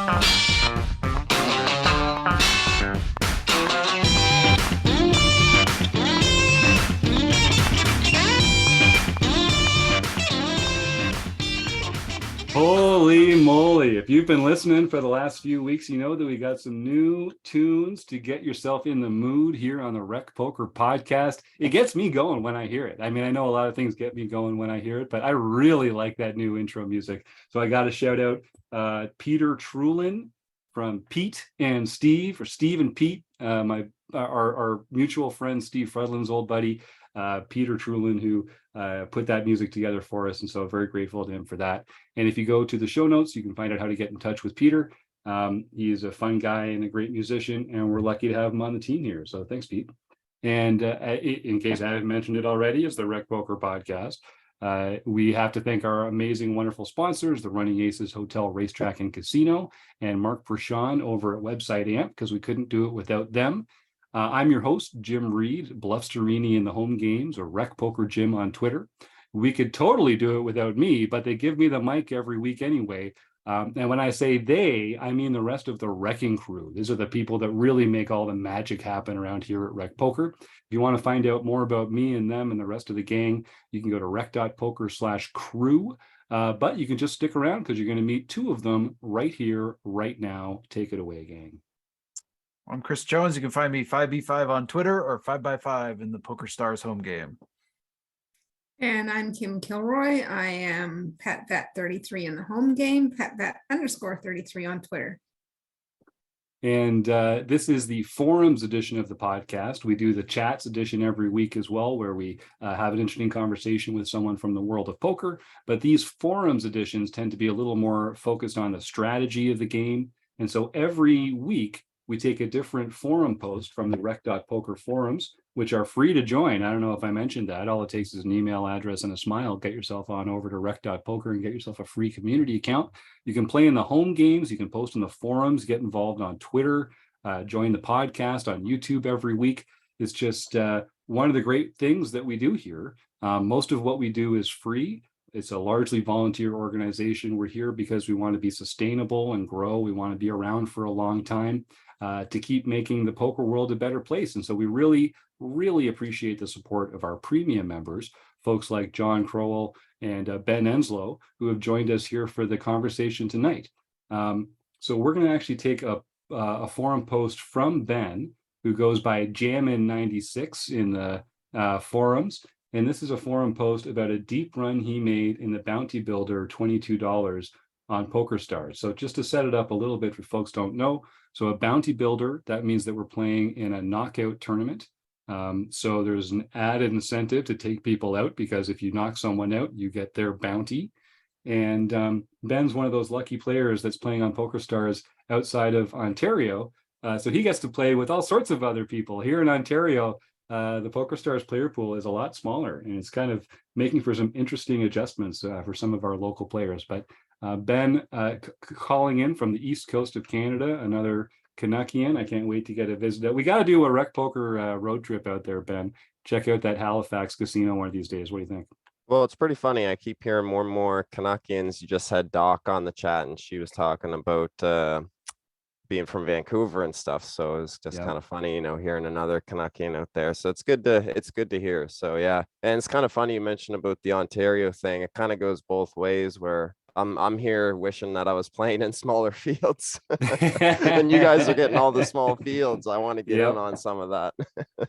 Holy moly. If you've been listening for the last few weeks, you know that we got some new tunes to get yourself in the mood here on the Rec Poker podcast. It gets me going when I hear it. I mean, I know a lot of things get me going when I hear it, but I really like that new intro music. So I got to shout out Peter Trulin from Pete and Steve, or Steve and Pete, our mutual friend, Steve Fredlin's old buddy, Peter Trulin, who put that music together for us. And so very grateful to him for that. And if you go to the show notes, you can find out how to get in touch with Peter. He's a fun guy and a great musician, and we're lucky to have him on the team here. So thanks, Pete. And in case I haven't mentioned it already, it's the Rec Poker podcast. We have to thank our amazing, wonderful sponsors, the Running Aces Hotel, Racetrack, and Casino, and Mark Pershawn over at Website Amp, because we couldn't do it without them. I'm your host, Jim Reed, Bluffsterini in the home games, or Rec Poker Jim on Twitter. We could totally do it without me, but they give me the mic every week anyway. And when I say they, I mean the rest of the wrecking crew. These are the people that really make all the magic happen around here at Rec Poker. If you want to find out more about me and them and the rest of the gang, you can go to rec.poker/crew. But you can just stick around because you're going to meet two of them right here, right now. Take it away, gang. I'm Chris Jones. You can find me 5B5 on Twitter or 5x5 in the Poker Stars home game. And I'm Kim Kilroy. I am PatVat33 in the home game, PatVat_33 on Twitter. And this is the forums edition of the podcast. We do the chats edition every week as well, where we have an interesting conversation with someone from the world of poker. But these forums editions tend to be a little more focused on the strategy of the game. And so every week, we take a different forum post from the rec.poker forums, which are free to join. I don't know if I mentioned that. All it takes is an email address and a smile. Get yourself on over to rec.poker and get yourself a free community account. You can play in the home games. You can post in the forums, get involved on Twitter, join the podcast on YouTube every week. It's just one of the great things that we do here. Most of what we do is free. It's a largely volunteer organization. We're here because we want to be sustainable and grow. We want to be around for a long time to keep making the poker world a better place. And so we really, really appreciate the support of our premium members, folks like John Crowell and Ben Enslow, who have joined us here for the conversation tonight. So we're going to actually take a forum post from Ben, who goes by Jammin96 in the forums. And this is a forum post about a deep run he made in the Bounty Builder $22 on PokerStars. So just to set it up a little bit for folks don't know, so a Bounty Builder, that means that we're playing in a knockout tournament. So there's an added incentive to take people out, because if you knock someone out, you get their bounty. And Ben's one of those lucky players that's playing on PokerStars outside of Ontario. So he gets to play with all sorts of other people. Here in Ontario, the PokerStars player pool is a lot smaller, and it's kind of making for some interesting adjustments for some of our local players. But Ben calling in from the east coast of Canada, another Canuckian. I can't wait to get a visit. We got to do a Rec Poker road trip out there, Ben. Check out that Halifax casino one of these days. What do you think? Well, it's pretty funny. I keep hearing more and more Canuckians. You just had Doc on the chat, and she was talking about being from Vancouver and stuff. So it's just kind of funny, hearing another Canuckian out there. So it's good to hear. So yeah. And it's kind of funny you mentioned about the Ontario thing. It kind of goes both ways, where I'm here wishing that I was playing in smaller fields and you guys are getting all the small fields. I want to get in on some of that.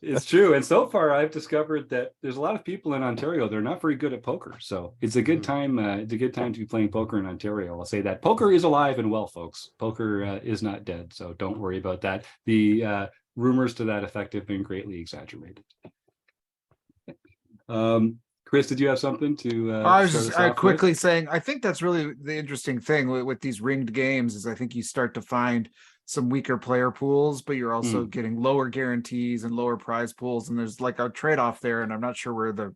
It's true. And so far I've discovered that there's a lot of people in Ontario, they're not very good at poker. So it's a good time. It's a good time to be playing poker in Ontario. I'll say that poker is alive and well, folks. Poker is not dead. So don't worry about that. The rumors to that effect have been greatly exaggerated. Chris, did you have something to I was just quickly saying, I think that's really the interesting thing with these ringed games, is I think you start to find some weaker player pools, but you're also getting lower guarantees and lower prize pools, and there's like a trade-off there, and I'm not sure where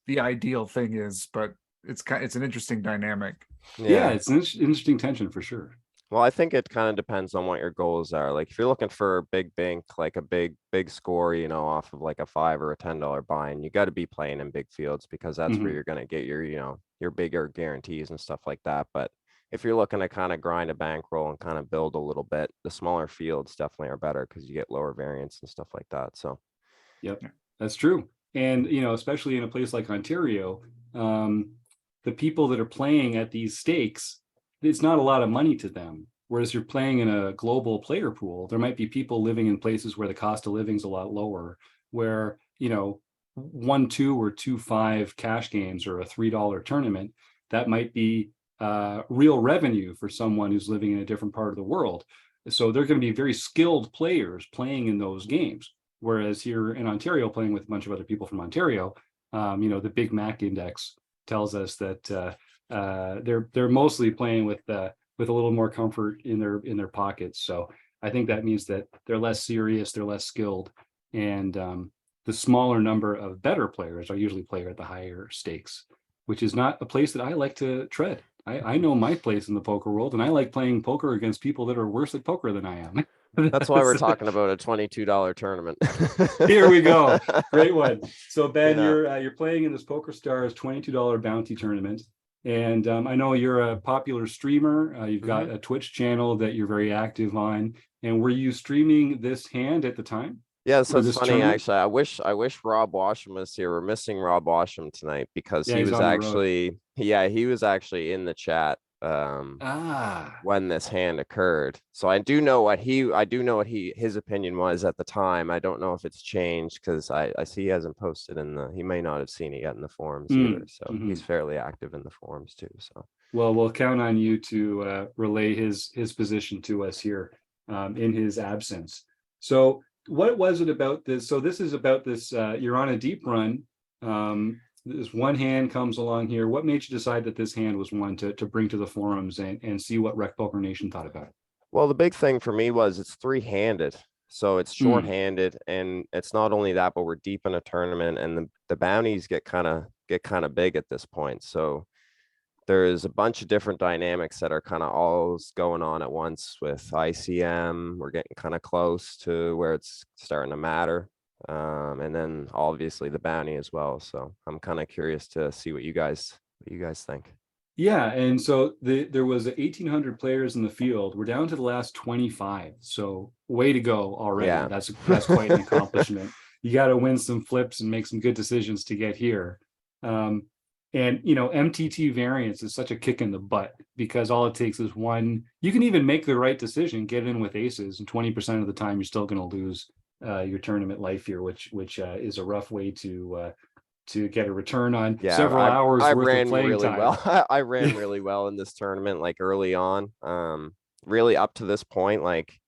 the ideal thing is, but it's an interesting dynamic. Yeah, it's an interesting tension for sure. Well, I think it kind of depends on what your goals are. Like if you're looking for a big bank, like a big score, off of like a $5 or a $10 buy-in, you got to be playing in big fields, because that's where you're going to get your, your bigger guarantees and stuff like that. But if you're looking to kind of grind a bankroll and kind of build a little bit, the smaller fields definitely are better because you get lower variance and stuff like that. So, Yep, that's true. And, you know, especially in a place like Ontario, the people that are playing at these stakes, it's not a lot of money to them. Whereas you're playing in a global player pool, there might be people living in places where the cost of living is a lot lower, where, you know, 1-2 or 2-5 cash games or a $3 tournament, that might be real revenue for someone who's living in a different part of the world. So they're going to be very skilled players playing in those games. Whereas here in Ontario, playing with a bunch of other people from Ontario, you know, the Big Mac Index tells us that they're mostly playing with a little more comfort in their pockets. So I think that means that they're less serious, they're less skilled, and the smaller number of better players are usually player at the higher stakes, which is not a place that I like to tread. I know my place in the poker world, and I like playing poker against people that are worse at poker than I am. that's why we're talking about a $22 tournament. Here we go. Great one. So Ben, Yeah. you're playing in this Poker Stars $22 bounty tournament. And I know you're a popular streamer. You've got a Twitch channel that you're very active on. And were you streaming this hand at the time? Yeah, so Or it's this funny tournament? actually. I wish Rob Washam was here. We're missing Rob Washam tonight because Yeah, he he's was on the road. actually he was actually in the chat when this hand occurred. So I do know what his opinion was at the time. I don't know if it's changed because I see he hasn't posted he may not have seen it yet in the forums either. So he's fairly active in the forums too. So Well, we'll count on you to relay his position to us here in his absence. So what was it about this? So this is about this, you're on a deep run. This one hand comes along here. What made you decide that this hand was one to bring to the forums and see what Rec Poker Nation thought about it? well, the big thing for me was it's three-handed. So it's short-handed, and it's not only that, but we're deep in a tournament, and the bounties get kind of big at this point. So there's a bunch of different dynamics that are kind of all going on at once with ICM. We're getting kind of close to where it's starting to matter. And then obviously the bounty as well. So I'm kind of curious to see what you guys think. Yeah, and so there was 1,800 players in the field. We're down to the last 25. So way to go already. Yeah. That's quite an accomplishment. You got to win some flips and make some good decisions to get here. And, you know, MTT variance is such a kick in the butt because all it takes is one. You can even make the right decision, get in with aces, and 20% of the time you're still going to lose your tournament life here, which is a rough way to get a return on several hours worth of playing really time. Well. I ran really well in this tournament, like early on. Really up to this point, like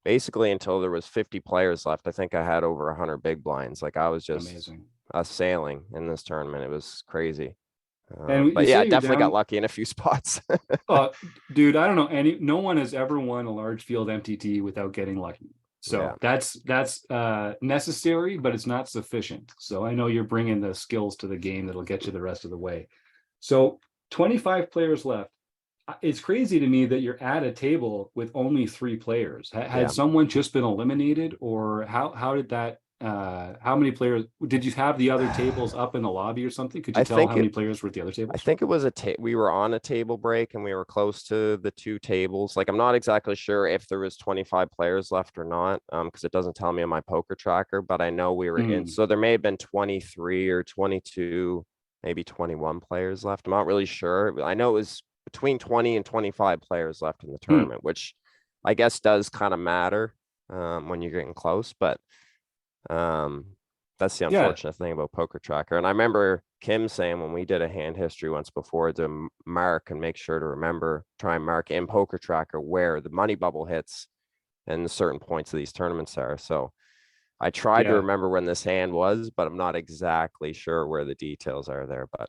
basically until there was 50 players left, I think I had over 100 big blinds. Like I was just Amazing. sailing in this tournament. It was crazy. And But you yeah, say I you're definitely down- got lucky in a few spots. Dude, I don't know no one has ever won a large field MTT without getting lucky. So Yeah. that's necessary, but it's not sufficient. So I know you're bringing the skills to the game that'll get you the rest of the way. So 25 players left. It's crazy to me that you're at a table with only 3 players. Had Yeah. someone just been eliminated, or how did that? How many players did you have the other tables up in the lobby or something? Could you I tell think how many players were at the other I tables? think it was we were on a table break and we were close to the 2 tables. Like I'm not exactly sure if there was 25 players left or not, because it doesn't tell me on my poker tracker, but I know we were in. So there may have been 23 or 22, maybe 21 players left. I'm not really sure. I know it was between 20 and 25 players left in the tournament, which I guess does kind of matter when you're getting close, but that's the unfortunate thing about poker tracker. And I remember Kim saying when we did a hand history once before to mark and make sure to try and mark in poker tracker where the money bubble hits and the certain points of these tournaments are. So I tried to remember when this hand was, but I'm not exactly sure where the details are there. But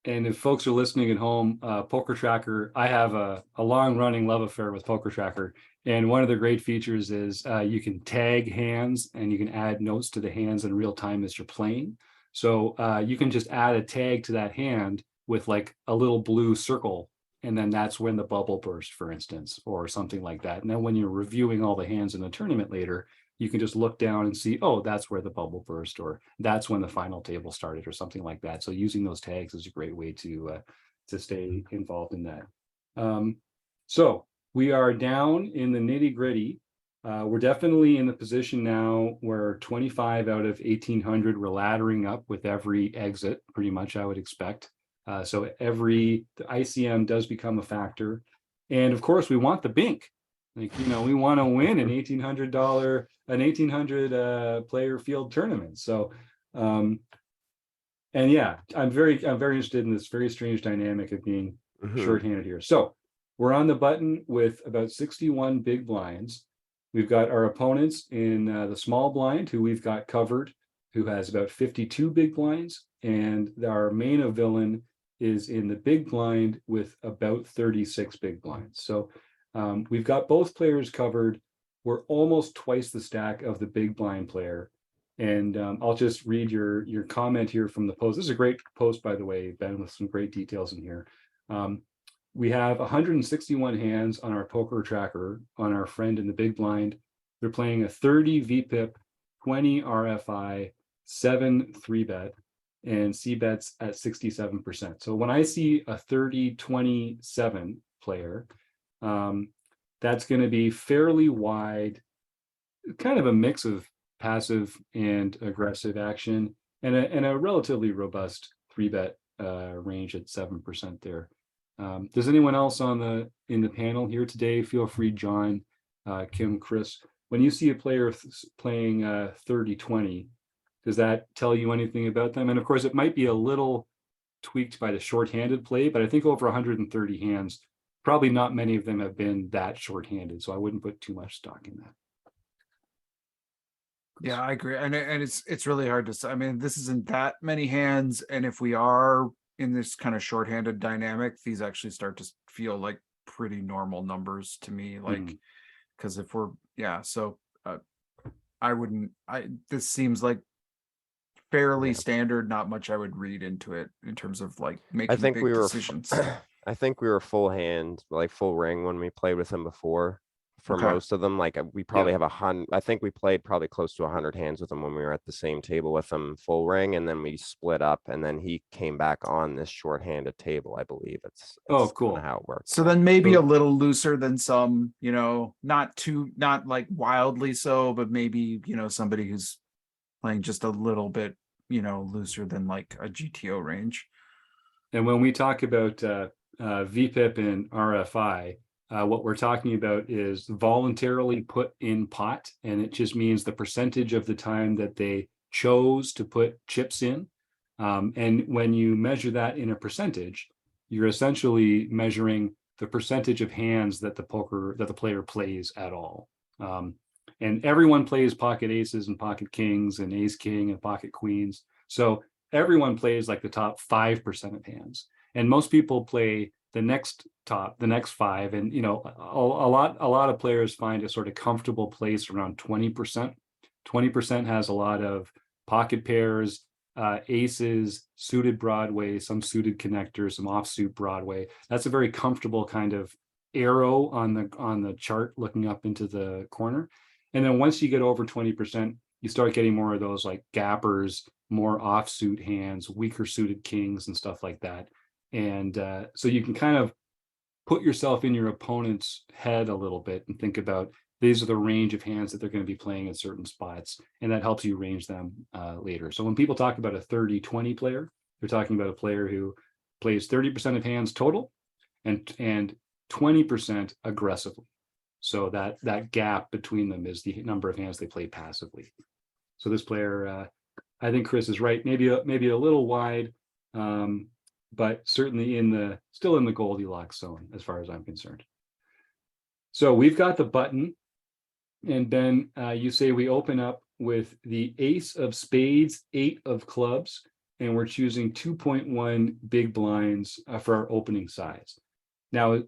and if folks are listening at home, Poker Tracker, I have a long running love affair with Poker Tracker. And one of the great features is you can tag hands and you can add notes to the hands in real time as you're playing. So you can just add a tag to that hand with like a little blue circle. And then that's when the bubble burst, for instance, or something like that. And then when you're reviewing all the hands in the tournament later, you can just look down and see, oh, that's where the bubble burst, or that's when the final table started, or something like that. So using those tags is a great way to stay involved in that. So we are down in the nitty gritty. We're definitely in the position now where 25 out of 1800, we're laddering up with every exit, pretty much, I would expect. So the ICM does become a factor. And of course, we want the bink. Like, we want to win an $1,800 player field tournament. So, and yeah, I'm very interested in this very strange dynamic of being shorthanded here. So we're on the button with about 61 big blinds. We've got our opponents in the small blind, who we've got covered, who has about 52 big blinds. And our main villain is in the big blind with about 36 big blinds. So we've got both players covered. We're almost twice the stack of the big blind player. And I'll just read your comment here from the post. This is a great post, by the way, Ben, with some great details in here. We have 161 hands on our poker tracker on our friend in the big blind. They're playing a 30 VPIP, 20 RFI, 7 3-bet, and C-bets at 67%. So when I see a 30-27 player, that's going to be fairly wide, kind of a mix of passive and aggressive action, and a relatively robust 3-bet range at 7% there. Does anyone else in the panel here today, feel free, John, Kim, Chris, when you see a player playing 30-20, does that tell you anything about them? And of course, it might be a little tweaked by the shorthanded play, but I think over 130 hands, probably not many of them have been that shorthanded. So I wouldn't put too much stock in that. Yeah, I agree. And it's really hard to say. I mean, this isn't that many hands. And if we are in this kind of shorthanded dynamic, these actually start to feel like pretty normal numbers to me. Like, because if we're, so this seems like fairly standard, not much I would read into it in terms of like making big decisions. I think we were full hand, like full ring when we played with him before. For most of them, like we probably have 100. I think we played probably close to 100 hands with him when we were at the same table with him full ring, and then we split up, and then he came back on this shorthanded table. I believe it's cool how it works. So then maybe a little looser than some, not like wildly so, but maybe somebody who's playing just a little bit looser than like a GTO range. And when we talk about VPIP and RFI, what we're talking about is voluntarily put in pot, and it just means the percentage of the time that they chose to put chips in. And when you measure that in a percentage, you're essentially measuring the percentage of hands that the player plays at all. And everyone plays pocket aces and pocket kings and ace king and pocket queens. So everyone plays like the top 5% of hands. And most people play the next 5, and a lot of players find a sort of comfortable place around 20%. 20% has a lot of pocket pairs, aces, suited Broadway, some suited connectors, some offsuit Broadway. That's a very comfortable kind of arrow on the chart looking up into the corner. And then once you get over 20%, you start getting more of those like gappers, more offsuit hands, weaker suited kings and stuff like that. And so you can kind of put yourself in your opponent's head a little bit and think about, these are the range of hands that they're going to be playing in certain spots, and that helps you range them later. So when people talk about a 30-20 player, they're talking about a player who plays 30% of hands total and 20% aggressively. So that gap between them is the number of hands they play passively. So this player, I think Chris is right, maybe a little wide, but certainly still in the Goldilocks zone as far as I'm concerned. So we've got the button, and Ben, you say we open up with the ace of spades, 8 of clubs, and we're choosing 2.1 big blinds for our opening size. Now,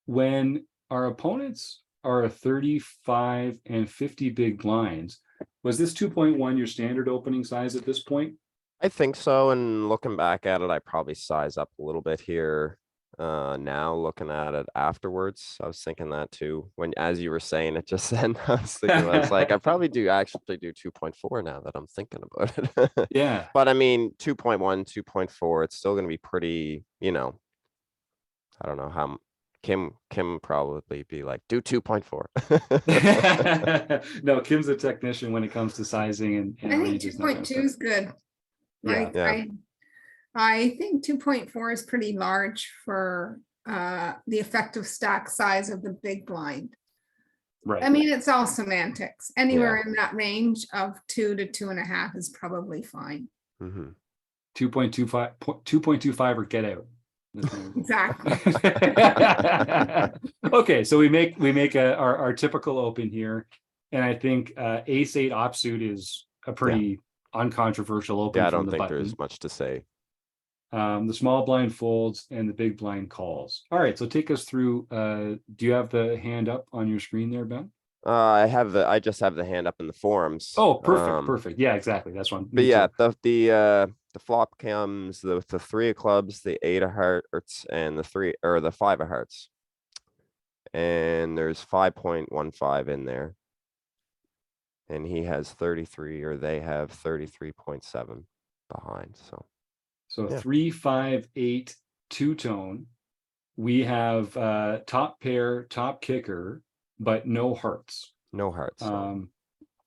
when our opponents are a 35 and 50 big blinds, was this 2.1 your standard opening size at this point? I think so. And looking back at it, I probably size up a little bit here. Now looking at it afterwards, I was thinking that too. As you were saying it just then, I was like, I probably actually do 2.4 now that I'm thinking about it. Yeah. But I mean, 2.1, 2.4, it's still going to be pretty, I don't know Kim probably be like, do 2.4. No, Kim's a technician when it comes to sizing and I think ranges and that kind of 2.2 stuff. is good. Yeah. Like, Yeah. I think 2.4 is pretty large for the effective stack size of the big blind. I Right. mean, it's all semantics. Anywhere in that range of 2 to 2.5 is probably fine. Mhm. 2.25 or get out. Exactly. Okay, so we make our typical open here, and I think ace 8 offsuit is a pretty uncontroversial open Yeah, I from don't the think button. there's much to say. The small blind folds and the big blind calls. All right, so take us through. Do you have the hand up on your screen there, Ben? I just have the hand up in the forums. Oh, perfect. Yeah, exactly. That's one. But yeah, the flop comes the 3 of clubs, the 8 of hearts, and the 5 of hearts. And there's 5.15 in there. And he has 33, or they have 33.7 behind. So yeah. 3, 5, 8, two-tone. We have top pair, top kicker, but no hearts. No hearts.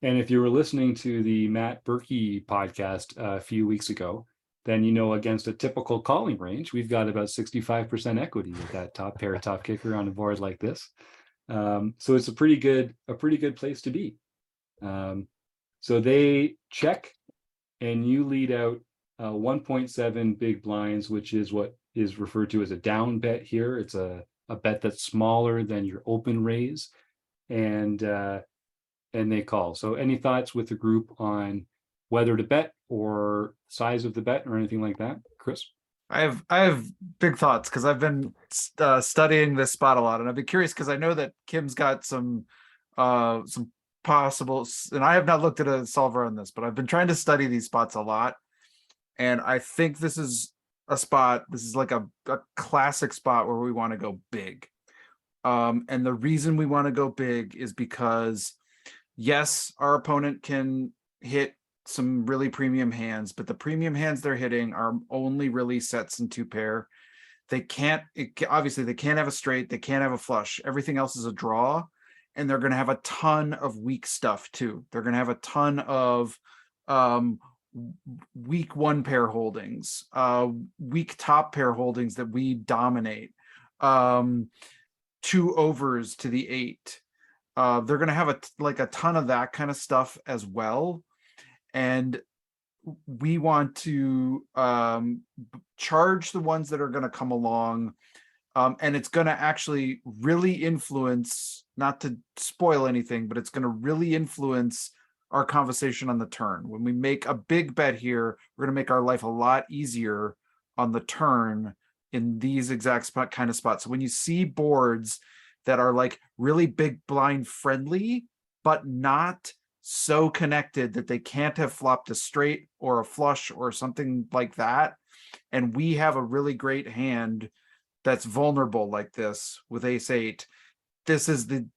And if you were listening to the Matt Berkey podcast a few weeks ago, then you know against a typical calling range, we've got about 65% equity with that top pair, top kicker on a board like this. So it's a pretty good place to be. So they check, and you lead out 1.7 big blinds, which is what is referred to as a down bet here. It's a bet that's smaller than your open raise, and they call. So any thoughts with the group on whether to bet or size of the bet or anything like that, Chris? I have big thoughts because I've been studying this spot a lot, and I'd be curious because I know that Kim's got some possible, and I have not looked at a solver on this, but I've been trying to study these spots a lot, and I think this is a spot. This is like a classic spot where we want to go big, and the reason we want to go big is because yes, our opponent can hit some really premium hands, but the premium hands they're hitting are only really sets and 2 pair. Obviously they can't have a straight, they can't have a flush. Everything else is a draw, and they're going to have a ton of weak stuff too. They're going to have a ton of weak 1 pair holdings, weak top pair holdings that we dominate, 2 overs to the 8. They're going to have a ton of that kind of stuff as well. And we want to charge the ones that are going to come along. And it's going to actually really influence, not to spoil anything, but it's going to really influence our conversation on the turn. When we make a big bet here, we're going to make our life a lot easier on the turn in these exact kind of spots. So when you see boards that are like really big blind friendly, but not so connected that they can't have flopped a straight or a flush or something like that, and we have a really great hand that's vulnerable like this with ace 8, this is the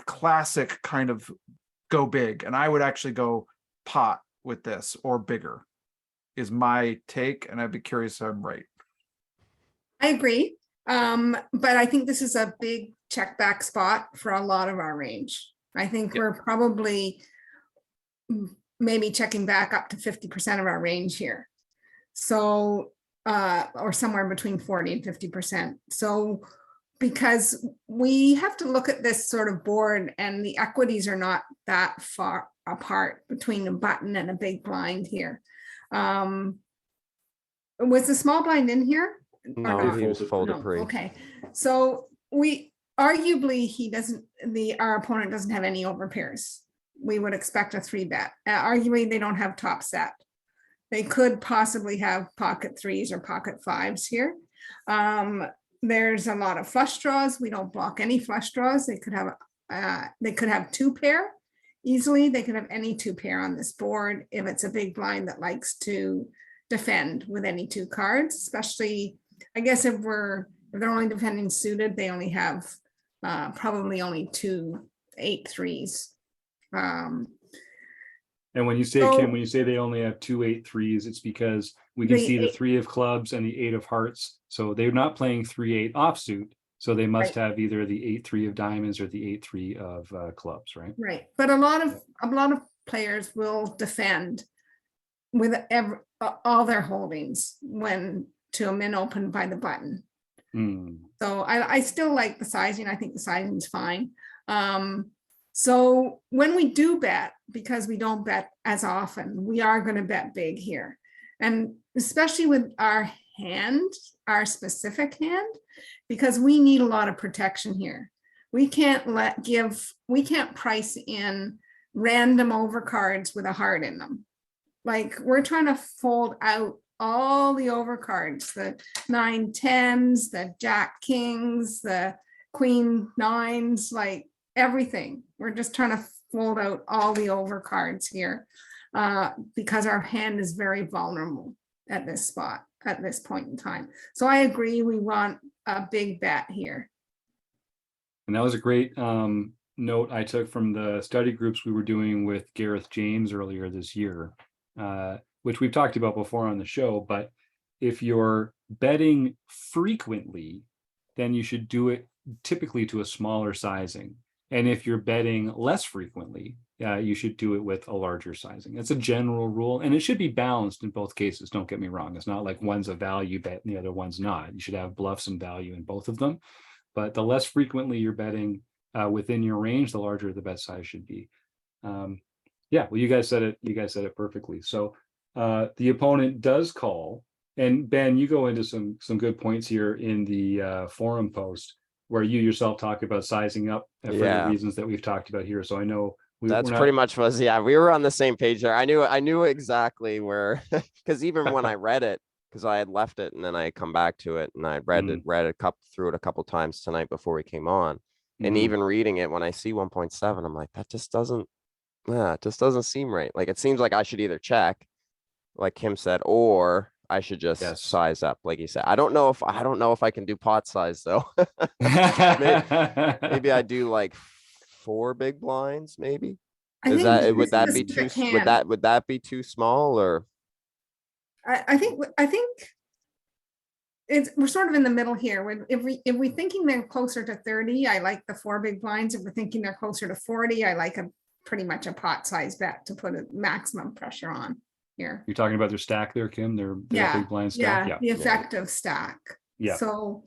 classic kind of go big. And I would actually go pot with this, or bigger, is my take, and I'd be curious if I'm right. I agree. But I think this is a big check back spot for a lot of our range. I think we're probably maybe checking back up to 50% of our range here. So, or somewhere between 40 and 50%. So, because we have to look at this sort of board, and the equities are not that far apart between a button and a big blind here. Was the small blind in here? No, he was folded No, pre. okay, so we arguably our opponent doesn't have any over pairs. We would expect a 3 bet. Arguably, they don't have top set. They could possibly have pocket 3s or pocket 5s here. There's a lot of flush draws. We don't block any flush draws. They could have 2 pair easily. They could have any 2 pair on this board if it's a big blind that likes to defend with any 2 cards, especially, I guess if they're only defending suited, they only have probably only 2 8-3s. And when you say, Kim, when you say they only have 2 8-3s, it's because We can The see the eight- 3 of clubs and the 8 of hearts. So they're not playing 3-8 offsuit. So they must Right. have either the 8-3 of diamonds or the 8-3 of clubs, right? Right, but a lot of players will defend with all their holdings when to a min open by the button. Hmm. So I still like the sizing. I think the sizing is fine. So when we do bet, because we don't bet as often, we are going to bet big here. And especially with our hand, our specific hand, because we need a lot of protection here. We can't price in random overcards with a heart in them. Like we're trying to fold out all the overcards, the 9-10s, the Jack Kings, the Queen 9s, like everything. We're just trying to fold out all the overcards here because our hand is very vulnerable at this spot, at this point in time. So I agree, we want a big bet here. And that was a great note I took from the study groups we were doing with Gareth James earlier this year, which we've talked about before on the show. But if you're betting frequently, then you should do it typically to a smaller sizing. And if you're betting less frequently, you should do it with a larger sizing. That's a general rule, and it should be balanced in both cases. Don't get me wrong. It's not like one's a value bet and the other one's not. You should have bluffs and value in both of them. But the less frequently you're betting within your range, the larger the bet size should be. Yeah, well, you guys said it. You guys said it perfectly. So the opponent does call, and Ben, you go into some good points here in the forum post where you yourself talk about sizing up for the reasons that we've talked about here. So I know that's pretty much was, yeah, we were on the same page there. I knew exactly where, because even when I read it, because I had left it and then I come back to it and I read it through it a couple times tonight before we came on. And even reading it, when I see 1.7, I'm like, that just doesn't seem right. Like, it seems like I should either check, like Kim said, or I should just size up, like you said. I don't know if I can do pot size though. maybe I do like 4 big blinds, maybe. Would that be too small, or? I think we're sort of in the middle here. If we're thinking they're closer to 30, I like the 4 big blinds. If we're thinking they're closer to 40, I like pretty much a pot size bet to put a maximum pressure on here. You're talking about their stack there, Kim, their big blind stack. Yeah, the effective stack. Yeah. So,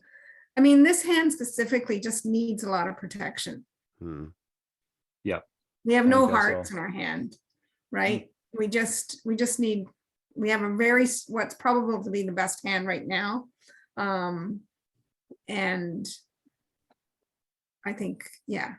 I mean, this hand specifically just needs a lot of protection. Yeah. We have no hearts in our hand, right? We just need. We have what's probable to be the best hand right now. And I think, yeah.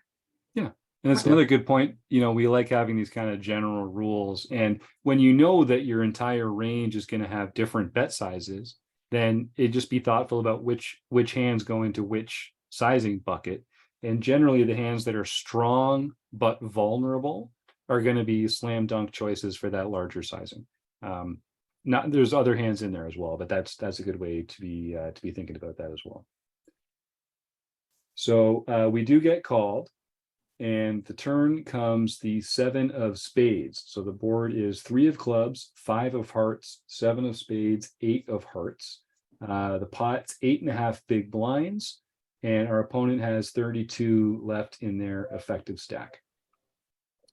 Yeah. And it's another good point. We like having these kind of general rules. And when you know that your entire range is going to have different bet sizes, then just be thoughtful about which hands go into which sizing bucket. And generally the hands that are strong but vulnerable are going to be slam dunk choices for that larger sizing. There's other hands in there as well, but that's a good way to be thinking about that as well. So we do get called, and the turn comes the 7 of spades. So the board is 3 of clubs, 5 of hearts, 7 of spades, 8 of hearts. The pot's 8.5 big blinds, and our opponent has 32 left in their effective stack.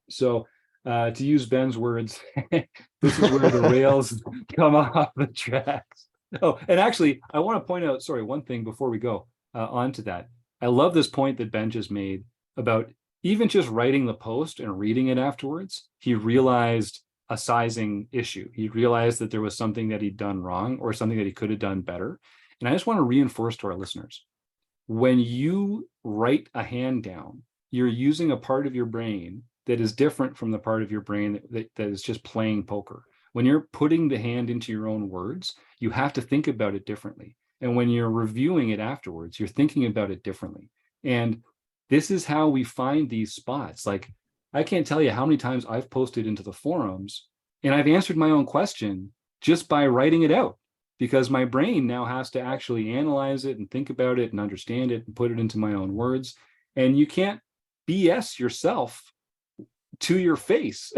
So to use Ben's words, this is where the rails come off the tracks. Oh, and actually, I want to point out, one thing before we go on to that. I love this point that Ben just made about even just writing the post and reading it afterwards. He realized a sizing issue. He realized that there was something that he'd done wrong or something that he could have done better. And I just want to reinforce to our listeners, when you write a hand down, you're using a part of your brain that is different from the part of your brain that is just playing poker. When you're putting the hand into your own words, you have to think about it differently. And when you're reviewing it afterwards, you're thinking about it differently. And this is how we find these spots. Like, I can't tell you how many times I've posted into the forums and I've answered my own question just by writing it out, because my brain now has to actually analyze it and think about it and understand it and put it into my own words. And you can't BS yourself to your face.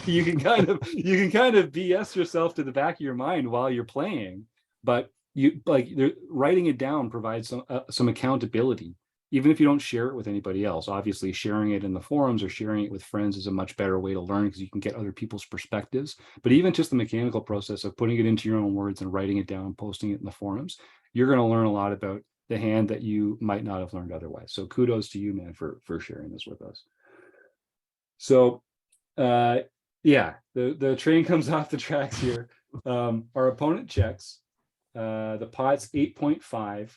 you can kind of BS yourself to the back of your mind while you're playing, but writing it down provides some accountability, even if you don't share it with anybody else. Obviously, sharing it in the forums or sharing it with friends is a much better way to learn because you can get other people's perspectives. But even just the mechanical process of putting it into your own words and writing it down, posting it in the forums, you're going to learn a lot about the hand that you might not have learned otherwise. So kudos to you, man, for sharing this with us. So yeah, the train comes off the tracks here. Our opponent checks. The pot's 8.5.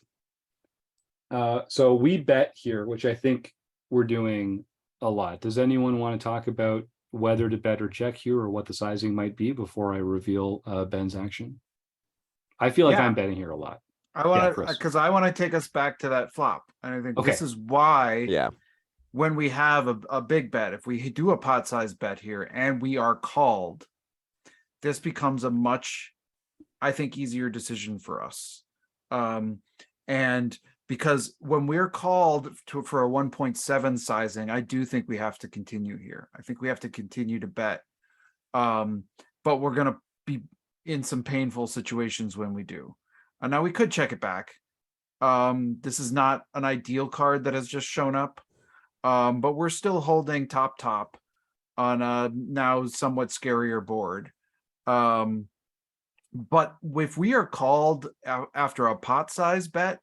So we bet here, which I think we're doing a lot. Does anyone want to talk about whether to bet or check here, or what the sizing might be before I reveal Ben's action? I feel like I'm betting here a lot. I want to, because I want to take us back to that flop. And I think this is why when we have a big bet, if we do a pot size bet here and we are called, this becomes a much, I think, easier decision for us. And because when we're called for a 1.7 sizing, I do think we have to continue here. I think we have to continue to bet. But we're going to be in some painful situations when we do. Now we could check it back. This is not an ideal card that has just shown up. But we're still holding top on a now somewhat scarier board. But if we are called after a pot size bet,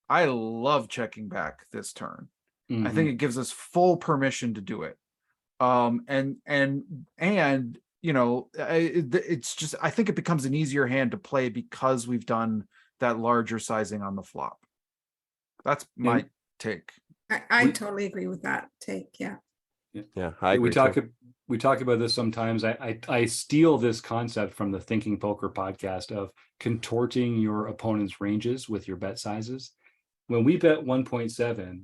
I love checking back this turn. I think it gives us full permission to do it. And you know, it's just, I think it becomes an easier hand to play because we've done that larger sizing on the flop. That's my take. I totally agree with that take. Yeah, I agree. We talk about this sometimes. I steal this concept from the Thinking Poker podcast of contorting your opponent's ranges with your bet sizes. When we bet 1.7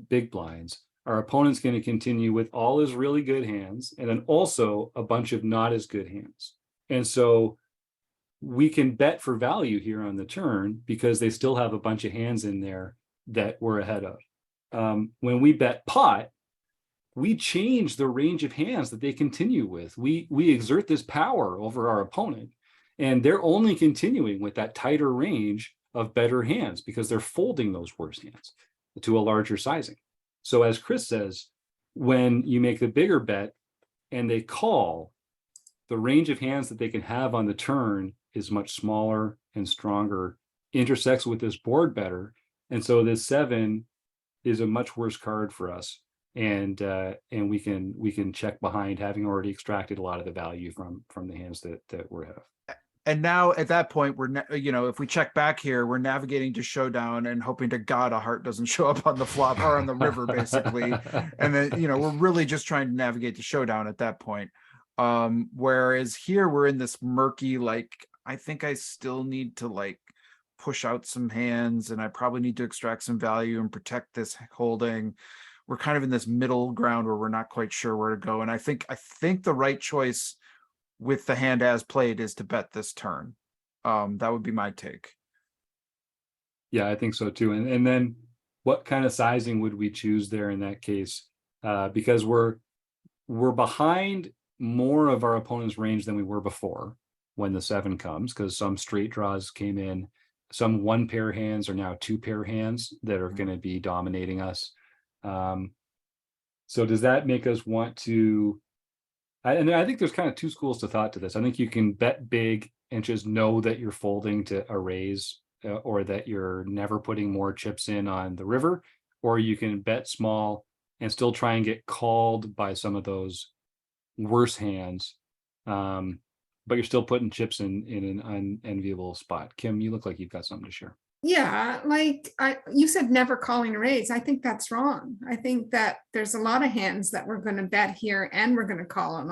big blinds, our opponent's going to continue with all his really good hands and then also a bunch of not as good hands. And so we can bet for value here on the turn because they still have a bunch of hands in there that we're ahead of. When we bet pot, we change the range of hands that they continue with. We exert this power over our opponent, and they're only continuing with that tighter range of better hands because they're folding those worse hands to a larger sizing. So as Chris says, when you make the bigger bet and they call, the range of hands that they can have on the turn is much smaller and stronger, intersects with this board better. And so this 7 is a much worse card for us. And we can check behind, having already extracted a lot of the value from the hands that we have. And now at that point, if we check back here, we're navigating to showdown and hoping to God a heart doesn't show up on the flop or on the river, basically. And then, we're really just trying to navigate to showdown at that point. Whereas here we're in this murky, I think I still need to push out some hands, and I probably need to extract some value and protect this holding. We're kind of in this middle ground where we're not quite sure where to go. And I think the right choice with the hand as played is to bet this turn. That would be my take. Yeah, I think so too. And then what kind of sizing would we choose there in that case? Because we're behind more of our opponent's range than we were before when the 7 comes, because some straight draws came in. Some 1 pair hands are now 2 pair hands that are going to be dominating us. So does that make us want to, and I think there's kind of 2 schools of thought to this. I think you can bet big and just know that you're folding to a raise, or that you're never putting more chips in on the river, or you can bet small and still try and get called by some of those worse hands. But you're still putting chips in an unenviable spot. Kim, you look like you've got something to share. Yeah, you said never calling a raise. I think that's wrong. I think that there's a lot of hands that we're going to bet here and we're going to call an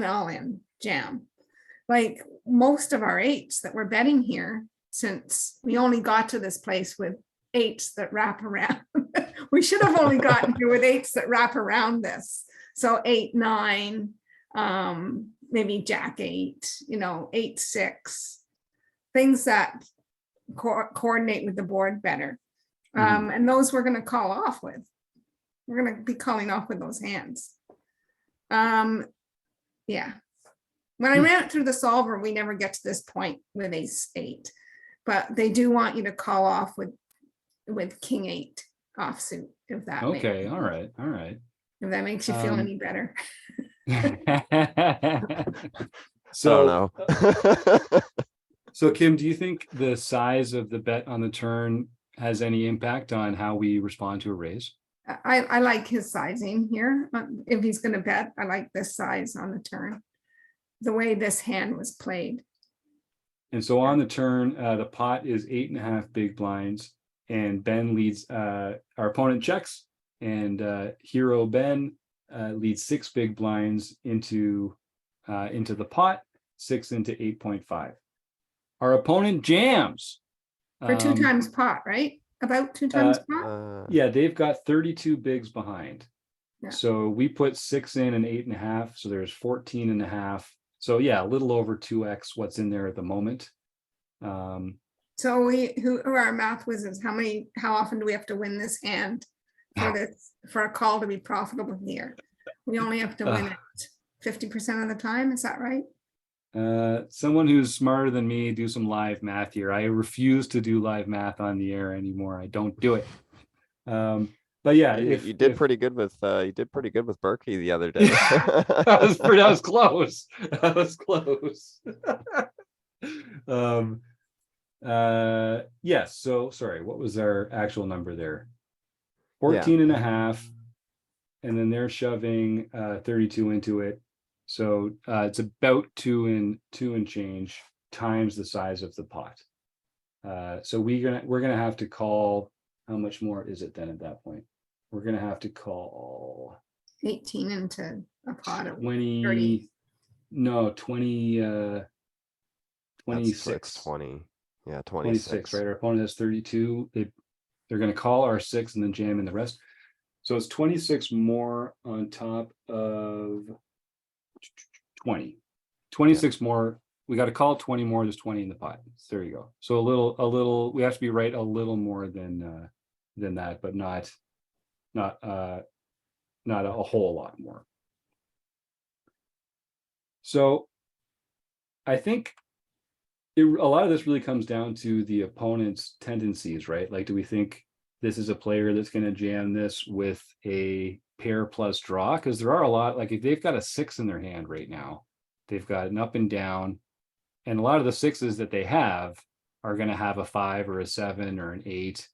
all-in jam. Most of our 8s that we're betting here, since we only got to this place with 8s that wrap around. We should have only gotten here with 8s that wrap around this. So 8, 9, maybe Jack 8, 8, 6, things that coordinate with the board better. And those we're going to call off with. We're going to be calling off with those hands. Yeah. When I ran it through the solver, we never get to this point with ace eight, but they do want you to call off with king eight offsuit, if that makes, Okay, all right, all right. if that makes you feel Um, any better. I So, don't know. so Kim, do you think the size of the bet on the turn has any impact on how we respond to a raise? I like his sizing here. If he's gonna bet, I like this size on the turn. The way this hand was played. And so on the turn, the pot is 8.5 big blinds, and Ben leads. Our opponent checks, and Hero Ben leads 6 big blinds into the pot, 6 into 8.5. Our opponent jams For 2 times pot, right? About 2 times pot? Yeah, they've got 32 bigs behind. Yeah. So we put 6 in and 8.5. So there's 14.5. So yeah, a little over 2x what's in there at the moment. So who are our math wizards? How often do we have to win this hand for a call to be profitable here? We only have to win it 50% of the time. Is that right? Someone who's smarter than me, do some live math here. I refuse to do live math on the air anymore. I don't do it. But yeah, you did pretty good with Berkey the other day. that was close. That was close. Yes. So sorry, what was our actual number there? 14.5, and then they're shoving 32 into it. So it's about 2 and change times the size of the pot. So we're gonna have to call. How much more is it then at that point? We're gonna have to call 18 into a pot of 20. 30. No, 20. 26. That's 20. Yeah, 26. Right. Our opponent has 32. They're gonna call our 6 and then jam in the rest. So it's 26 more on top of 20. 26 more. We got to call 20 more. There's 20 in the pot. So there you go. So a little. We have to be right a little more than that, but not a whole lot more. So I think a lot of this really comes down to the opponent's tendencies, right? Like, do we think this is a player that's going to jam this with a pair plus draw? Because there are a lot, like if they've got a 6 in their hand right now, they've got an up and down, and a lot of the 6s that they have are going to have a 5 or a 7 or an 8,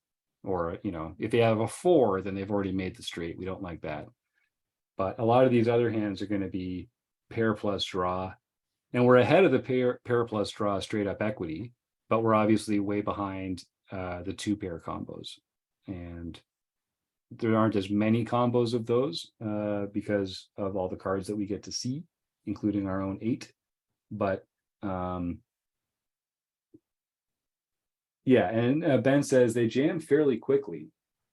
or if they have a 4, then they've already made the straight. We don't like that. But a lot of these other hands are going to be pair plus draw, and we're ahead of the pair plus draw straight up equity, but we're obviously way behind the 2 pair combos, and there aren't as many combos of those because of all the cards that we get to see, including our own 8. But yeah, and Ben says they jam fairly quickly.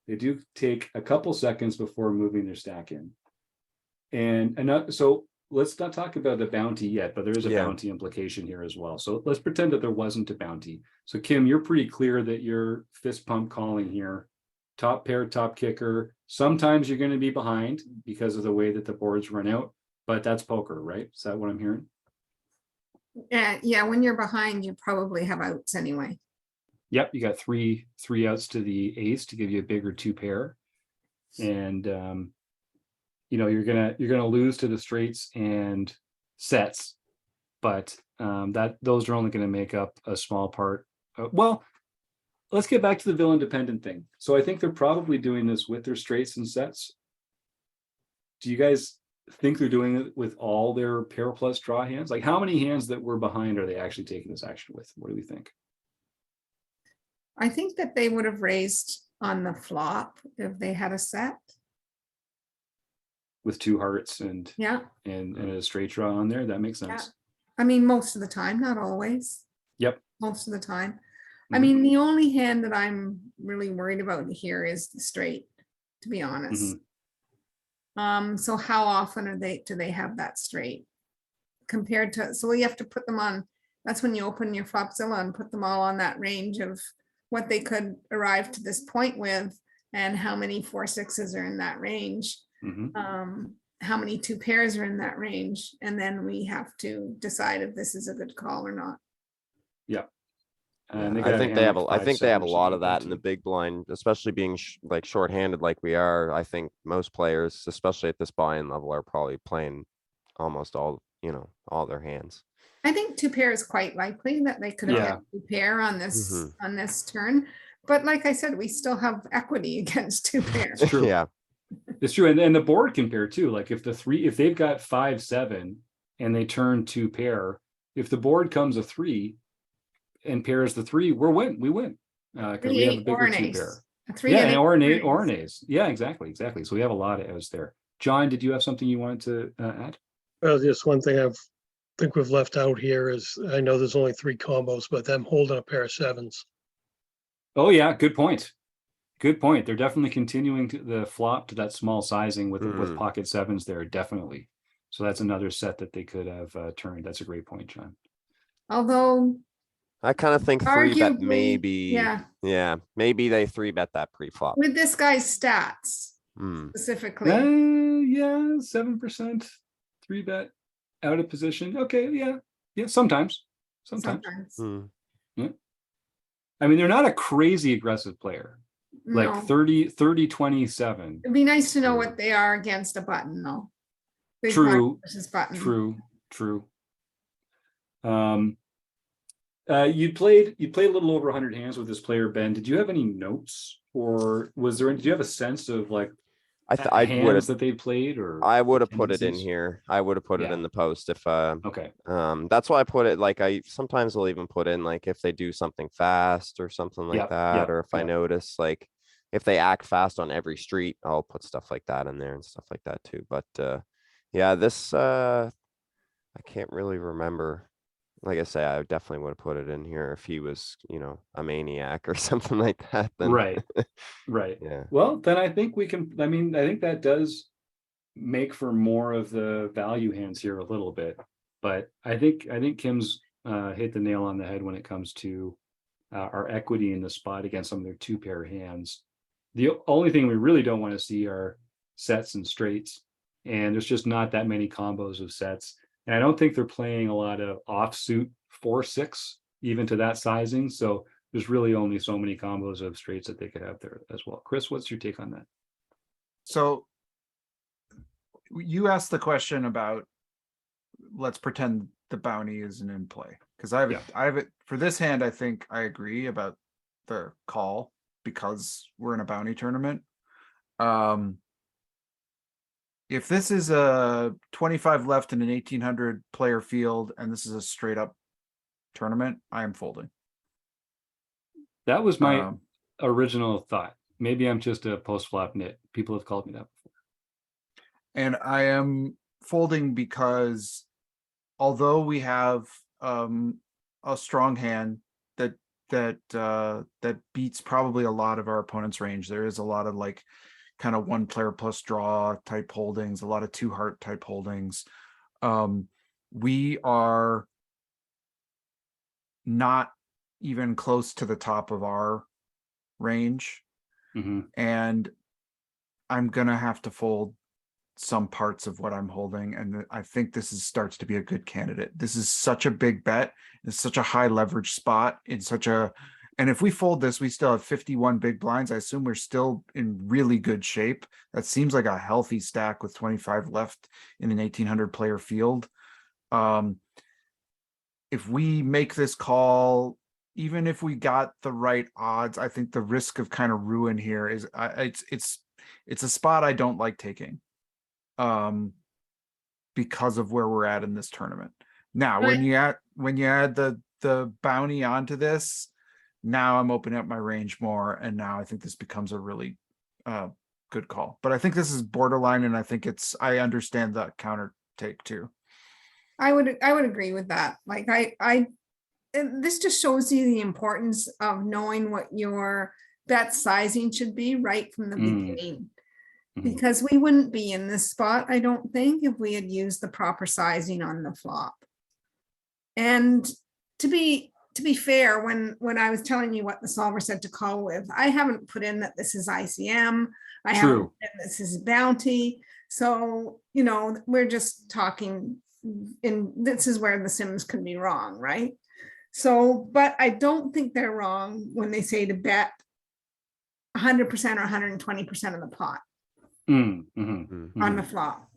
They do take a couple seconds before moving their stack in. And so let's not talk about the bounty yet, but there is a bounty implication here as well. So let's pretend that there wasn't a bounty. So Kim, you're pretty clear that you're fist pump calling here. Top pair, top kicker. Sometimes you're going to be behind because of the way that the boards run out, but that's poker, right? Is that what I'm hearing? Yeah, when you're behind, you probably have outs anyway. Yep, you got three outs to the ace to give you a bigger 2 pair, and you're gonna lose to the straights and sets, but those are only going to make up a small part. Well, let's get back to the villain dependent thing. So I think they're probably doing this with their straights and sets. Do you guys think they're doing it with all their pair plus draw hands? Like, how many hands that were behind are they actually taking this action with? What do we think? I think that they would have raised on the flop if they had a set. With 2 hearts and a straight draw on there, that makes sense. Yeah. I mean, most of the time, not always. Yep. Most of the time. I mean, the only hand that I'm really worried about here is the straight, to be honest. So how often do they have that straight compared to, so we have to put them on, that's when you open your Flopzilla and put them all on that range of what they could arrive to this point with and how many 4-6s are in that range. how many two pairs are in that range, and then we have to decide if this is a good call or not. And they I got a think hand they have like I think they have a 5-7 or lot of something like that in the big blind, especially being like shorthanded like we are. I think most players, especially at this buy-in level, are probably playing almost all, all their hands. I think two pair is quite likely that they could have Yeah. had two pair on this Mhm. on this turn. But like I said, we still have equity against two pairs. It's true. Yeah. It's true. And the board can pair too. Like if they've got 5-7 and they turn two pair, if the board comes a 3 and pairs the 3, we win. Because we have a 3-8 bigger or an two ace. pair. A 3 Yeah, and and eight or an or 8 or an ace. ace. Yeah, exactly. So we have a lot of outs there. John, did you have something you wanted to add? Well, just one thing think we've left out here is, I know there's only 3 combos, but them holding a pair of 7s. Oh yeah, good point. Good point. They're definitely continuing to the flop to that small sizing with Mm. pocket 7s there, definitely. So that's another set that they could have turned. That's a great point, John. Although I kind of think 3-bet arguably, maybe, yeah, maybe they 3-bet that pre-flop. with this guy's stats Hmm. specifically. Yeah, 7%, 3-bet, out of position. Okay, yeah, sometimes. Sometimes. Hmm. I mean, they're not a crazy aggressive player, like No. 30-27. It'd be nice to know Mm. what they are against a button though. Big True, blind versus button. True. You played a little over 100 hands with this player, Ben. Did you have any notes, or did you have a sense of like I would hands have that they played, or I would have put it in tendencies? here. I would have put it Yeah. in the post if Okay. that's why I put it like I sometimes will even put in like if they do something fast or something like Yep, that, yep, or if I yep. notice like if they act fast on every street, I'll put stuff like that in there and stuff like that too. But yeah, this I can't really remember. Like I say, I definitely would have put it in here if he was, a maniac or something like that. Then Right. yeah. Well, then I think we can. I mean, I think that does make for more of the value hands here a little bit. But I think Kim's hit the nail on the head when it comes to our equity in the spot against some of their two pair hands. The only thing we really don't want to see are sets and straights, and there's just not that many combos of sets. And I don't think they're playing a lot of offsuit 4-6 even to that sizing. So there's really only so many combos of straights that they could have there as well. Chris, what's your take on that? So you asked the question about, let's pretend the bounty isn't in play. Because I have it for this hand. I think I agree about the call because we're in a bounty tournament. If this is a 25 left in an 1800 player field and this is a straight up tournament, I am folding. That was my original thought. Maybe I'm just a post flop nit. People have called me that before. And I am folding because although we have a strong hand that beats probably a lot of our opponent's range, there is a lot of like kind of one player plus draw type holdings, a lot of two heart type holdings. We are not even close to the top of our range. Mm-hmm. And I'm gonna have to fold some parts of what I'm holding, and I think this starts to be a good candidate. This is such a big bet. It's such a high leverage spot. And if we fold this, we still have 51 big blinds. I assume we're still in really good shape. That seems like a healthy stack with 25 left in an 1800 player field. If we make this call, even if we got the right odds, I think the risk of kind of ruin here is it's a spot I don't like taking. Because of where we're at in this tournament. Now, when you add the bounty onto this, now I'm opening up my range more, and now I think this becomes a really good call. But I think this is borderline, and I think I understand that counter take too. I would agree with that. Like this just shows you the importance of knowing what your bet sizing should be right from the beginning. Because we wouldn't be in this spot, I don't think, if we had used the proper sizing on the flop. And to be fair, when I was telling you what the solver said to call with, I haven't put in that this is ICM. I haven't put in this is bounty. So, you know, we're just talking, and this is where the Sims could be wrong, right? So, but I don't think they're wrong when they say to bet 100% or 120% of the pot Mhm, on the mhm. flop.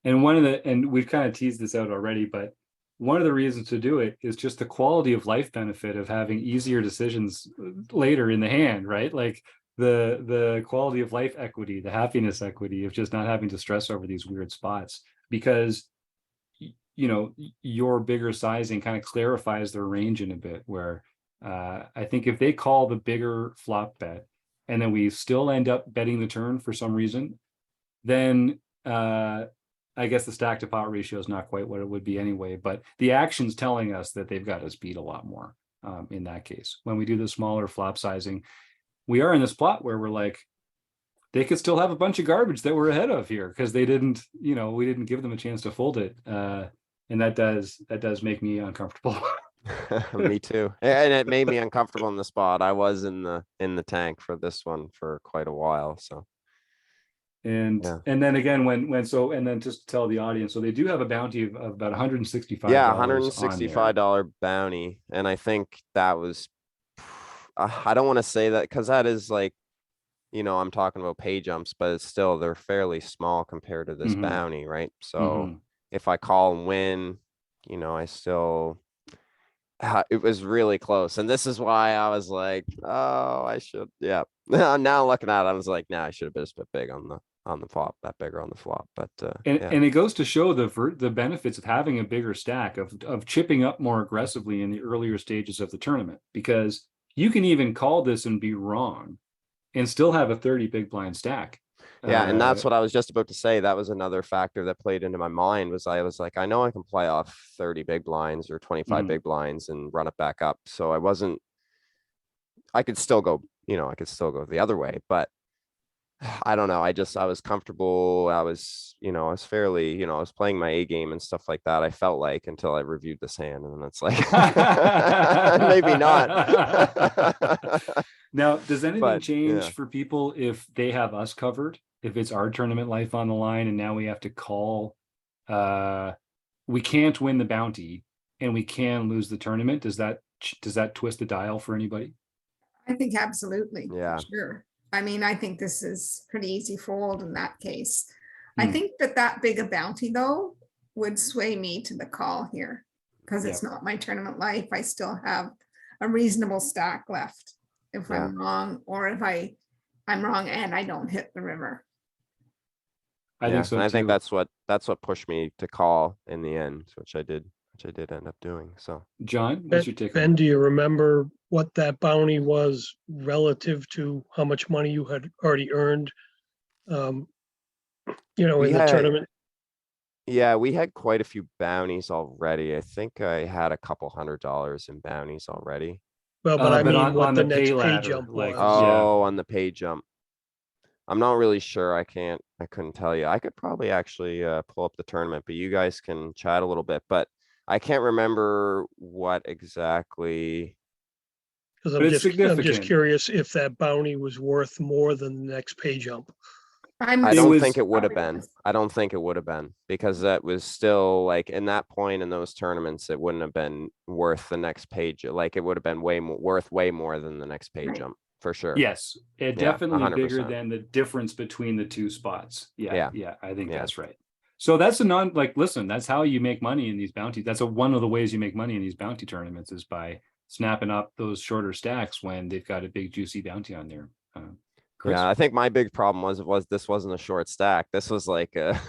And and we've kind of teased this out already, but one of the reasons to do it is just the quality of life benefit of having easier decisions later in the hand, right? Like the quality of life equity, the happiness equity of just not having to stress over these weird spots, because you know, your bigger sizing kind of clarifies their range in a bit, where I think if they call the bigger flop bet and then we still end up betting the turn for some reason, then I guess the stack to pot ratio is not quite what it would be anyway, but the action's telling us that they've got us beat a lot more in that case. When we do the smaller flop sizing, we are in this plot where we're like, they could still have a bunch of garbage that we're ahead of here because they didn't, you know, we didn't give them a chance to fold it. And that does make me uncomfortable. Me too. And it made me uncomfortable in the spot. I was in the tank for this one for quite a while, so. And Yeah. and then again, and then just to tell the audience, so they do have a bounty of about $165 Yeah, on there. $165 bounty. And I think that was, I don't want to say that because that is like, you know, I'm talking about pay jumps, but it's still, they're fairly small compared to this Mhm. bounty, right? So Mhm. if I call and win, you know, I still, it was really close. And this is why I was like, oh, I should, yeah. Now looking at it, I was like, nah, I should have been a bit big on the flop, bet bigger on the flop. But yeah. And it goes to show the benefits of having a bigger stack, of chipping up more aggressively in the earlier stages of the tournament, because you can even call this and be wrong and still have a 30 big blind stack. Yeah, and that's what I was just about to say. That was another factor that played into my mind, was I was like, I know I can play off 30 big blinds or 25 Mhm. big blinds and run it back up. So I could still go, you know, I could still go the other way, but I don't know. I was comfortable. I was, you know, I was fairly, you know, I was playing my A game and stuff like that. I felt like, until I reviewed this hand, and then it's like, maybe not. Now, does anything But yeah. change for people if they have us covered? If it's our tournament life on the line and now we have to call, we can't win the bounty and we can lose the tournament. Does that twist the dial for anybody? I think absolutely. Yeah. Sure. I mean, I think this is pretty easy fold in that case. I Hmm. think that big a bounty though would sway me to the call here because it's Yeah. not my tournament life. I still have a reasonable stack left if Yeah. I'm wrong, or if I'm wrong and I don't hit the river. I Yeah, think so and I think too. that's what pushed me to call in the end, which I did end up doing. So John, what's your take on Ben, that? do you remember what that bounty was relative to how much money you had already earned? Um, you know, we in the had, tournament? yeah, we had quite a few bounties already. I think I had a couple $100 in bounties already. Well, but I But mean, what on the the pay next pay ladder, jump like, was. yeah. Oh, on the pay jump. I'm not really sure. I couldn't tell you. I could probably actually pull up the tournament, but you guys can chat a little bit. But I can't remember what exactly. Because But it's I'm just significant. curious if that bounty was worth more than the next pay jump. I It don't was- think it would have probably been. I don't think it would have been, because that was still like, in that point in those tournaments, it wouldn't have been worth the next page. Like, it would have been worth way more than the next pay Right. jump, for sure. Yes, it Yeah, definitely bigger 100%. than the difference between the two spots. Yeah. Yeah, I think Yeah. that's right. So that's listen, that's how you make money in these bounties. That's one of the ways you make money in these bounty tournaments, is by snapping up those shorter stacks when they've got a big juicy bounty on there. Chris? Yeah, I think my big problem was this wasn't a short stack. This was like a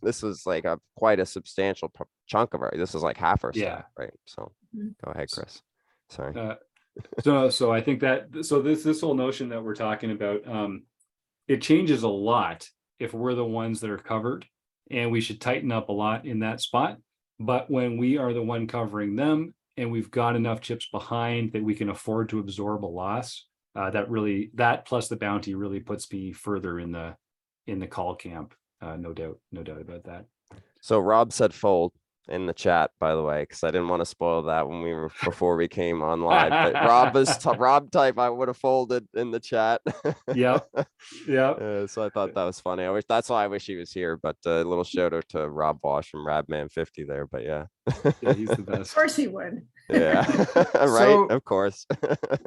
this was like a quite a substantial chunk of our. This is like half our Yeah. stack, right? So Mhm. go ahead, Chris. Sorry. So I think that this whole notion that we're talking about, it changes a lot if we're the ones that are covered, and we should tighten up a lot in that spot. But when we are the one covering them and we've got enough chips behind that we can afford to absorb a loss, that plus the bounty really puts me further in the call camp. No doubt about that. So Rob said fold. in the chat, by the way, because I didn't want to spoil that when we were before we came on live. But Rob type I would have folded in the chat. Yep. Yep. So I thought that was funny. That's why I wish he was here. But a little shout out to Rob Bosch from Radman50 there. But yeah. Yeah, he's the Of best. course he would. Yeah. Right. So- Of course.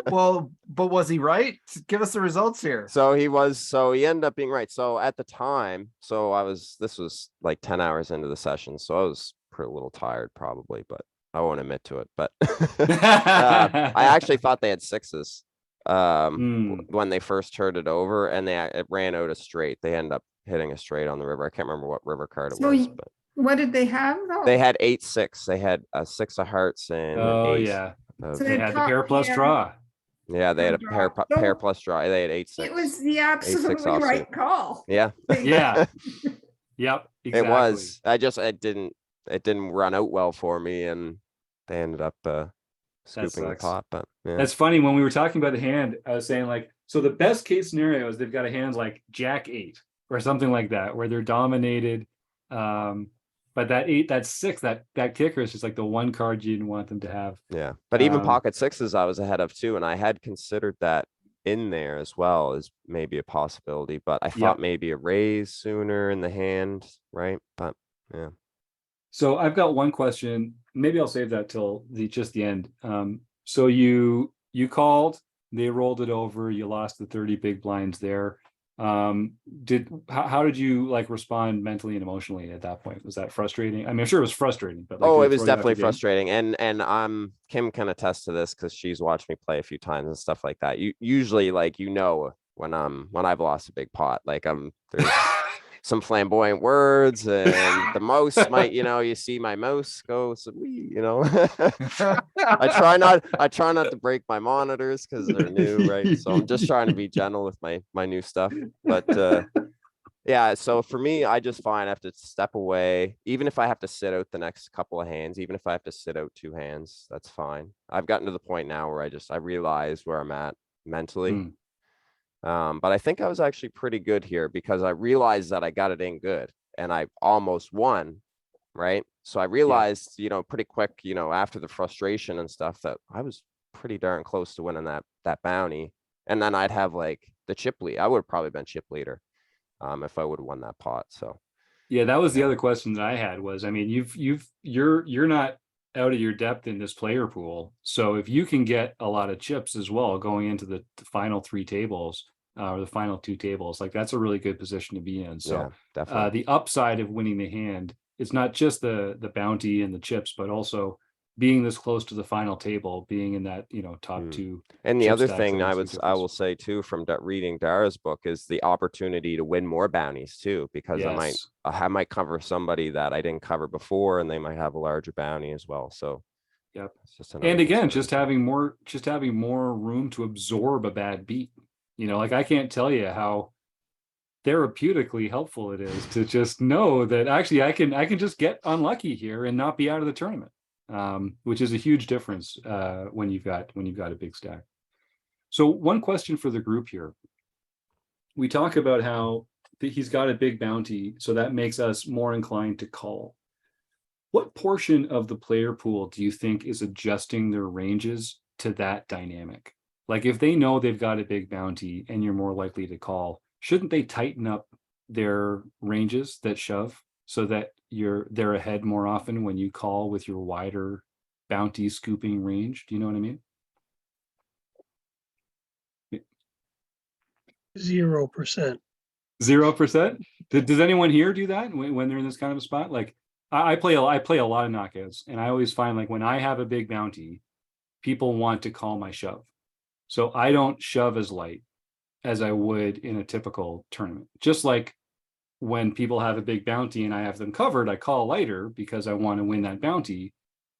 Well, but was he right? Give us the results here. So he ended up being right. So at the time, this was like 10 hours into the session. So I was a little tired probably, but I won't admit to it. But I actually thought they had sixes when they first turned it over, and it ran out a straight. They ended up hitting a straight on the river. I can't remember what river card it So was, but What did they have though? they had 8-6. They had a 6 of hearts and an Oh ace yeah. of- So They they had the top- pair plus yeah. draw. yeah, they had a draw. pair So- plus draw. They had 8-6. It was the absolutely offsuit. right call. Yeah. Yeah. Yep. Exactly. It was. It didn't run out well for me, and they ended up scooping the sucks. pot. But yeah. That's funny. When we were talking about the hand, I was saying like, so the best case scenario is they've got a hand like Jack 8 or something like that, where they're dominated. But that 6, that kicker is just like the one card you didn't want them to have. Yeah, but even Um, pocket sixes I was ahead of too, and I had considered that in there as well as maybe a possibility, but I thought maybe a raise sooner in the hand, right? But yeah. So I've got one question. Maybe I'll save that till just the end. So you called, they rolled it over, you lost the 30 big blinds there. How did you like respond mentally and emotionally at that point? Was that frustrating? I mean, I'm sure it was frustrating, but like, Oh, did it was throw you off definitely the game? frustrating. And Kim can attest to this because she's watched me play a few times and stuff like that. You usually like, when I've lost a big pot, like there's some flamboyant words, and the mouse might, you see my mouse go, so I try not to break my monitors because they're new, right? So I'm just trying to be gentle with my new stuff. But yeah, so for me, I just find I have to step away, even if I have to sit out the next couple of hands, even if I have to sit out 2 hands, that's fine. I've gotten to the point now where I realize where I'm at mentally. But I think I was actually pretty good here because I realized that I got it in good and I almost won, right? So I realized, pretty quick, after the frustration and stuff, that I was pretty darn close to winning that bounty. And then I'd have like the chip lead. I would have probably been chip leader if I would have won that pot. So yeah, that was the other question that I had was, I mean, you're not out of your depth in this player pool. So if you can get a lot of chips as well going into the final 3 tables or the final 2 tables, like that's a really good position to be in. So yeah, definitely. the upside of winning the hand, it's not just the bounty and the chips, but also being this close to the final table, being in that, top 2. And the chip other stacks, thing that I makes a will difference. say too, from reading Dara's book, is the opportunity to win more bounties too, because Yes. I might cover somebody that I didn't cover before, and they might have a larger bounty as well. So Yep. it's just another And again, just consideration. having more room to absorb a bad beat. Like I can't tell you how therapeutically helpful it is to just know that actually I can just get unlucky here and not be out of the tournament, which is a huge difference when you've got a big stack. So one question for the group here. We talk about how he's got a big bounty, so that makes us more inclined to call. What portion of the player pool do you think is adjusting their ranges to that dynamic? Like if they know they've got a big bounty and you're more likely to call, shouldn't they tighten up their ranges that shove so that they're ahead more often when you call with your wider bounty scooping range? Do you know what I mean? 0%. 0%? Does anyone here do that when they're in this kind of a spot? Like I play a lot of knockouts, and I always find like when I have a big bounty, people want to call my shove. So I don't shove as light as I would in a typical tournament. Just like when people have a big bounty and I have them covered, I call lighter because I want to win that bounty.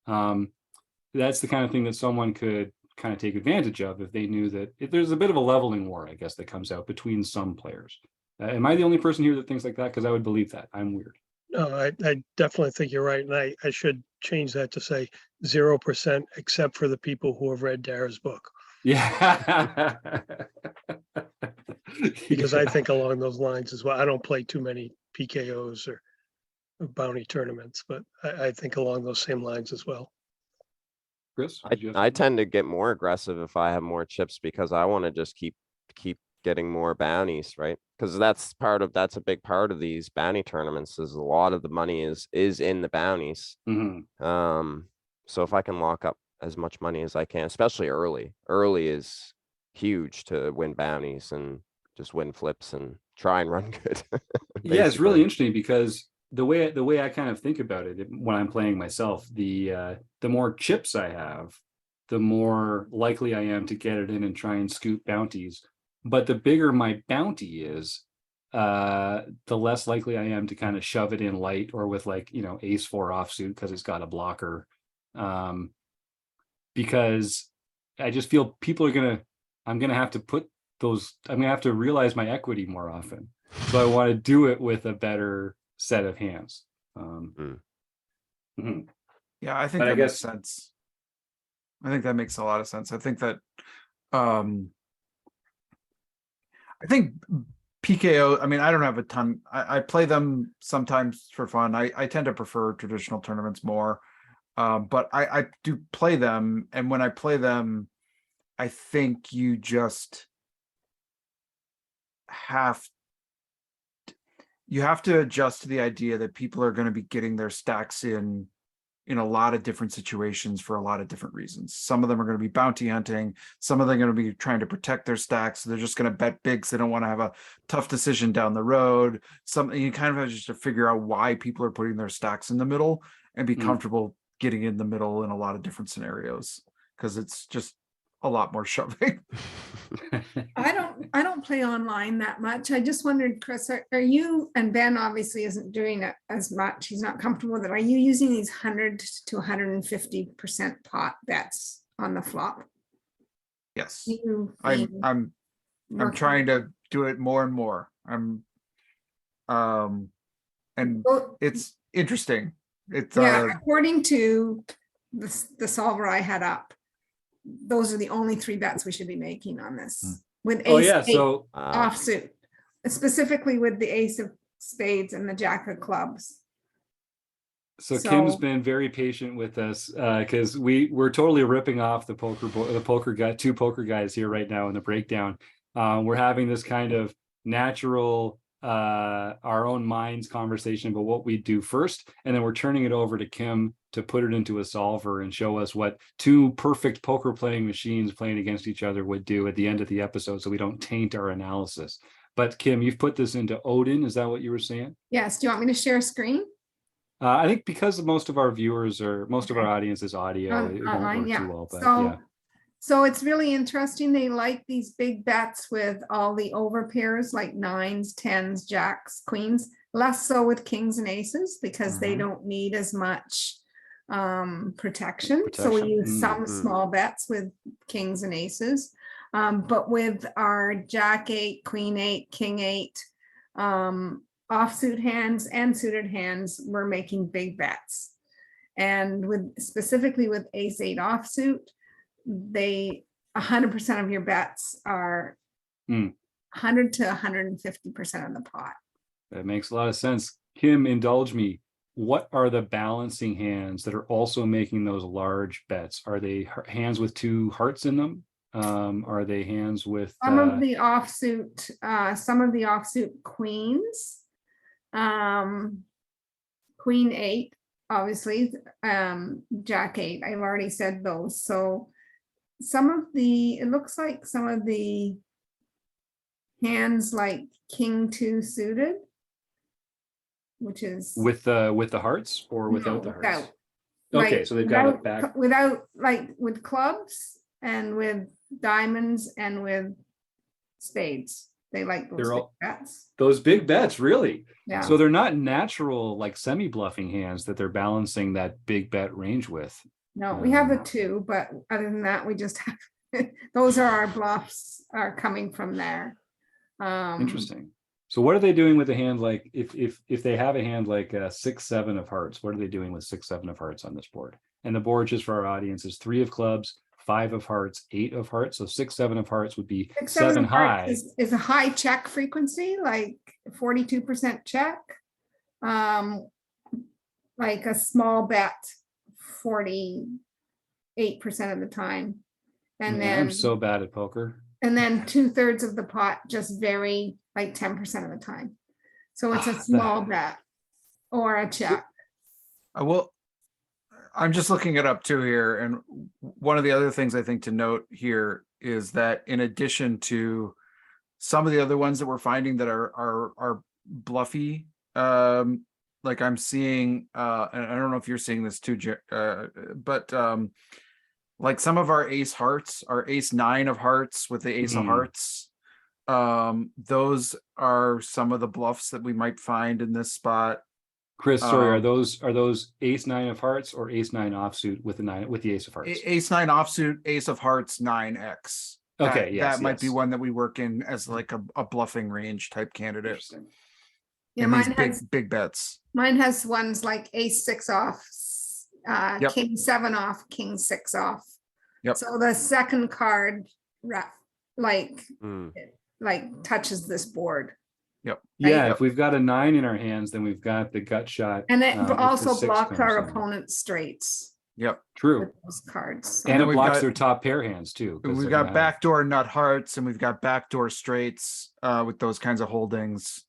That's the kind of thing that someone could kind of take advantage of if they knew that there's a bit of a leveling war, I guess, that comes out between some players. Am I the only person here that thinks like that? Because I would believe that. I'm weird. No, I definitely think you're right. And I should change that to say 0%, except for the people who have read Dara's book. Yeah. Because I think along those lines as well. I don't play too many PKOs bounty tournaments, but I think along those same lines as well. Chris? I, did you have I something? tend to get more aggressive if I have more chips because I want to just keep getting more bounties, right? Because that's a big part of these bounty tournaments is a lot of the money is in the bounties. Mhm. So if I can lock up as much money as I can, especially early is huge to win bounties and just win flips and try and run good. Yeah, it's really basically. interesting because the way I kind of think about it when I'm playing myself, the more chips I have, the more likely I am to get it in and try and scoop bounties. But the bigger my bounty is, the less likely I am to kind of shove it in light or with like, ace four offsuit because it's got a blocker. Because I just feel I'm gonna have to I'm gonna have to realize my equity more often. So I want to do it with a better set of hands. Mhm. Yeah, I think But I that makes guess- sense. I think that makes a lot of sense. I think that I think PKO, I mean, I don't have a ton. I play them sometimes for fun. I tend to prefer traditional tournaments more. But I do play them, and when I play them, I think you just have to adjust to the idea that people are going to be getting their stacks in a lot of different situations for a lot of different reasons. Some of them are going to be bounty hunting. Some of them are going to be trying to protect their stacks. So they're just going to bet big because they don't want to have a tough decision down the road. You kind of have just to figure out why people are putting their stacks in the middle and be comfortable getting in the middle in a lot of different scenarios, because it's just a lot more shoving. I don't play online that much. I just wondered, Chris, are you, and Ben obviously isn't doing it as much. He's not comfortable with it. Are you using these 100 to 150% pot bets on the flop? Yes. You I'm fiend working. trying to do it more and more. And Well, it's interesting. It's yeah, according to the solver I had up, those are the only 3 bets we should be making on this. With Oh ace yeah, eight so offsuit, specifically with the ace of spades and the jack of clubs. Kim's So- been very patient with us because we're totally ripping off the two poker guys here right now in the breakdown. We're having this kind of natural our own minds conversation about what we do first, and then we're turning it over to Kim to put it into a solver and show us what 2 perfect poker playing machines playing against each other would do at the end of the episode, so we don't taint our analysis. But Kim, you've put this into Odin. Is that what you were saying? Yes. Do you want me to share a screen? I think because most of our audience is audio, it won't Online, work yeah. too well. But So, yeah, so it's really interesting. They like these big bets with all the over pairs like 9s, 10s, jacks, queens, less so with kings and aces because they Mhm. don't need as much protection. So we use some small bets with kings and aces. But with our jack 8, queen 8, king 8, offsuit hands and suited hands, we're making big bets. And specifically with ace 8 offsuit, 100% of your bets are 100 to 150% of the pot. that makes a lot of sense. Kim, indulge me. What are the balancing hands that are also making those large bets? Are they hands with 2 hearts in them? Are they hands with some of the offsuit queens, queen 8, obviously, jack 8. I've already said those. So it looks like some of the hands like king 2 suited, which is with the hearts or without the hearts? without. Okay, Like, so they've got it back. without, like with clubs and with diamonds and with spades. They like those They're big all- bets. Those big bets, really. Yeah. So they're not natural, like semi-bluffing hands that they're balancing that big bet range with. No, we have the 2, but other than that, we just have, those are our bluffs are coming from there. Interesting. So what are they doing with a hand like if they have a hand like 6-7 of hearts? What are they doing with 6-7 of hearts on this board? And the board, just for our audience, is 3 of clubs, 5 of hearts, 8 of hearts. So 6-7 of hearts would be 7 high. Is a high check frequency, like 42% check. like a small bet 48% of the time. And Man, then I'm so bad at poker. and then 2/3 of the pot just vary like 10% of the time. So it's a Ah, small bet or a check. Well, I'm just looking it up too here, and one of the other things I think to note here is that in addition to some of the other ones that we're finding that are bluffy, like I'm seeing, and I don't know if you're seeing this too, but like some of our ace hearts, our ace 9 of hearts with the ace of hearts, those are some of the bluffs that we might find in this spot. Chris, sorry, are those ace 9 of hearts or ace 9 offsuit with the ace of hearts? Ace 9 offsuit, ace of hearts, 9x. Okay, yes, that might be yes. one that we work in as like a bluffing range type candidate. Interesting. Yeah, And these mine has big bets. mine has ones like ace 6 off, Yep. king 7 off, king 6 off. Yep. So the second card like Mm. touches this board. Yeah, Right. if we've got a 9 in our hands, then we've got the gut shot. And it if the also 6 blocks comes our in. opponent's straights Yep. True. with those cards. And then it we've blocks got- their top pair hands too. 'cause We've they're got gonna have- backdoor nut hearts and we've got backdoor straights with those kinds of holdings.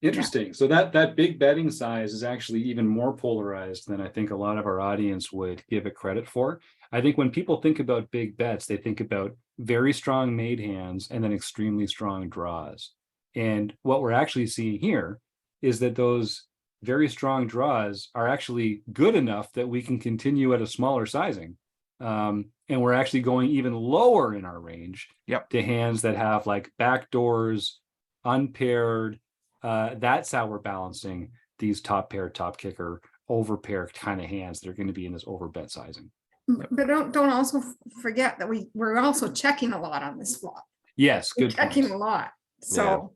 Interesting. So that big betting size is actually even more polarized than I think a lot of our audience would give it credit for. I think when people think about big bets, they think about very strong made hands and then extremely strong draws. And what we're actually seeing here is that those very strong draws are actually good enough that we can continue at a smaller sizing. And we're actually going even lower in our range Yep. to hands that have like backdoors, unpaired. That's how we're balancing these top pair, top kicker, over pair kind of hands that are going to be in this over bet sizing. But don't also forget that we're also checking a lot on this flop. Yes, We're good checking point. a lot. So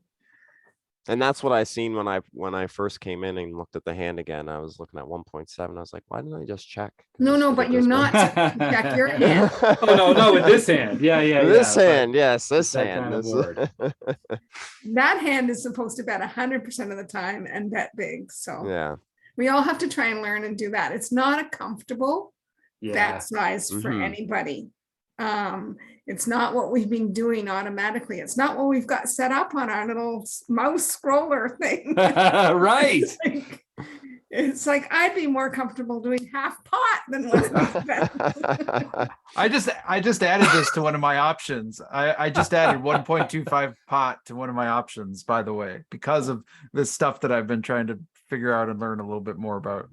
And that's what I seen when I first came in and looked at the hand again. I was looking at 1.7. I was like, why didn't I just check? no, but you're not check your hand. Oh no, with this hand. Yeah. This but hand, yes, this that hand. kind of this- board. That hand is supposed to bet 100% of the time and bet big. So yeah. we all have to try and learn and do that. It's not a comfortable Yeah. bet size for Mhm. anybody. It's not what we've been doing automatically. It's not what we've got set up on our little mouse scroller thing. Right. It's like I'd be more comfortable doing half pot than one bet. I just added this to one of my options. I just added 1.25 pot to one of my options, by the way, because of this stuff that I've been trying to figure out and learn a little bit more about.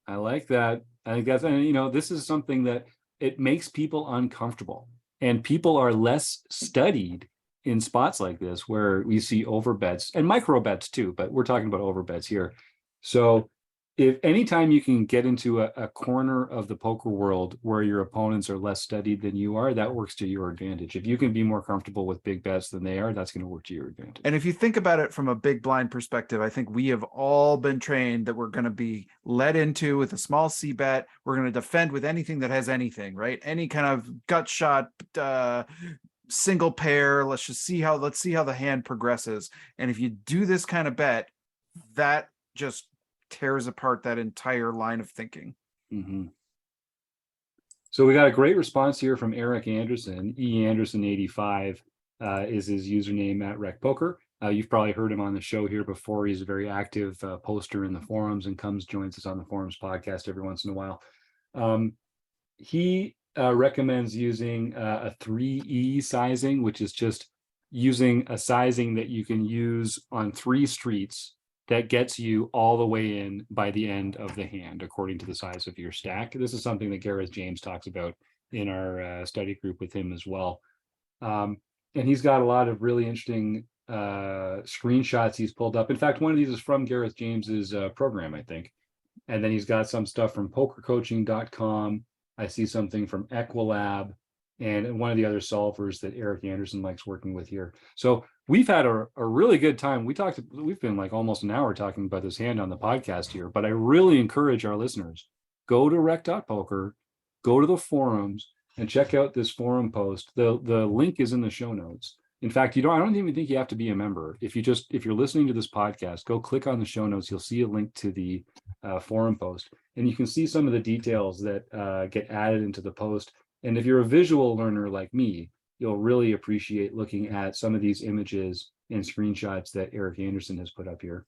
I like that. I think that's, and this is something that it makes people uncomfortable, and people are less studied in spots like this where we see over bets and micro bets too, but we're talking about over bets here. So if anytime you can get into a corner of the poker world where your opponents are less studied than you are, that works to your advantage. If you can be more comfortable with big bets than they are, that's going to work to your advantage. And if you think about it from a big blind perspective, I think we have all been trained that we're going to be led into with a small C bet. We're going to defend with anything that has anything, right? Any kind of gut shot, single pair. Let's see how the hand progresses. And if you do this kind of bet, that just tears apart that entire line of thinking. Mhm. So we got a great response here from Eric Anderson. Anderson 85 is his username at Rec Poker. You've probably heard him on the show here before. He's a very active poster in the forums and joins us on the forums podcast every once in a while. He recommends using a 3E sizing, which is just using a sizing that you can use on 3 streets that gets you all the way in by the end of the hand, according to the size of your stack. This is something that Gareth James talks about in our study group with him as well. And he's got a lot of really interesting screenshots he's pulled up. In fact, one of these is from Gareth James's program, I think. And then he's got some stuff from pokercoaching.com. I see something from Equilab and one of the other solvers that Eric Anderson likes working with here. So we've had a really good time. We've been like almost an hour talking about this hand on the podcast here, but I really encourage our listeners, go to rec.poker, go to the forums and check out this forum post. The link is in the show notes. In fact, I don't even think you have to be a member. If you're listening to this podcast, go click on the show notes. You'll see a link to the forum post, and you can see some of the details that get added into the post. And if you're a visual learner like me, you'll really appreciate looking at some of these images and screenshots that Eric Anderson has put up here,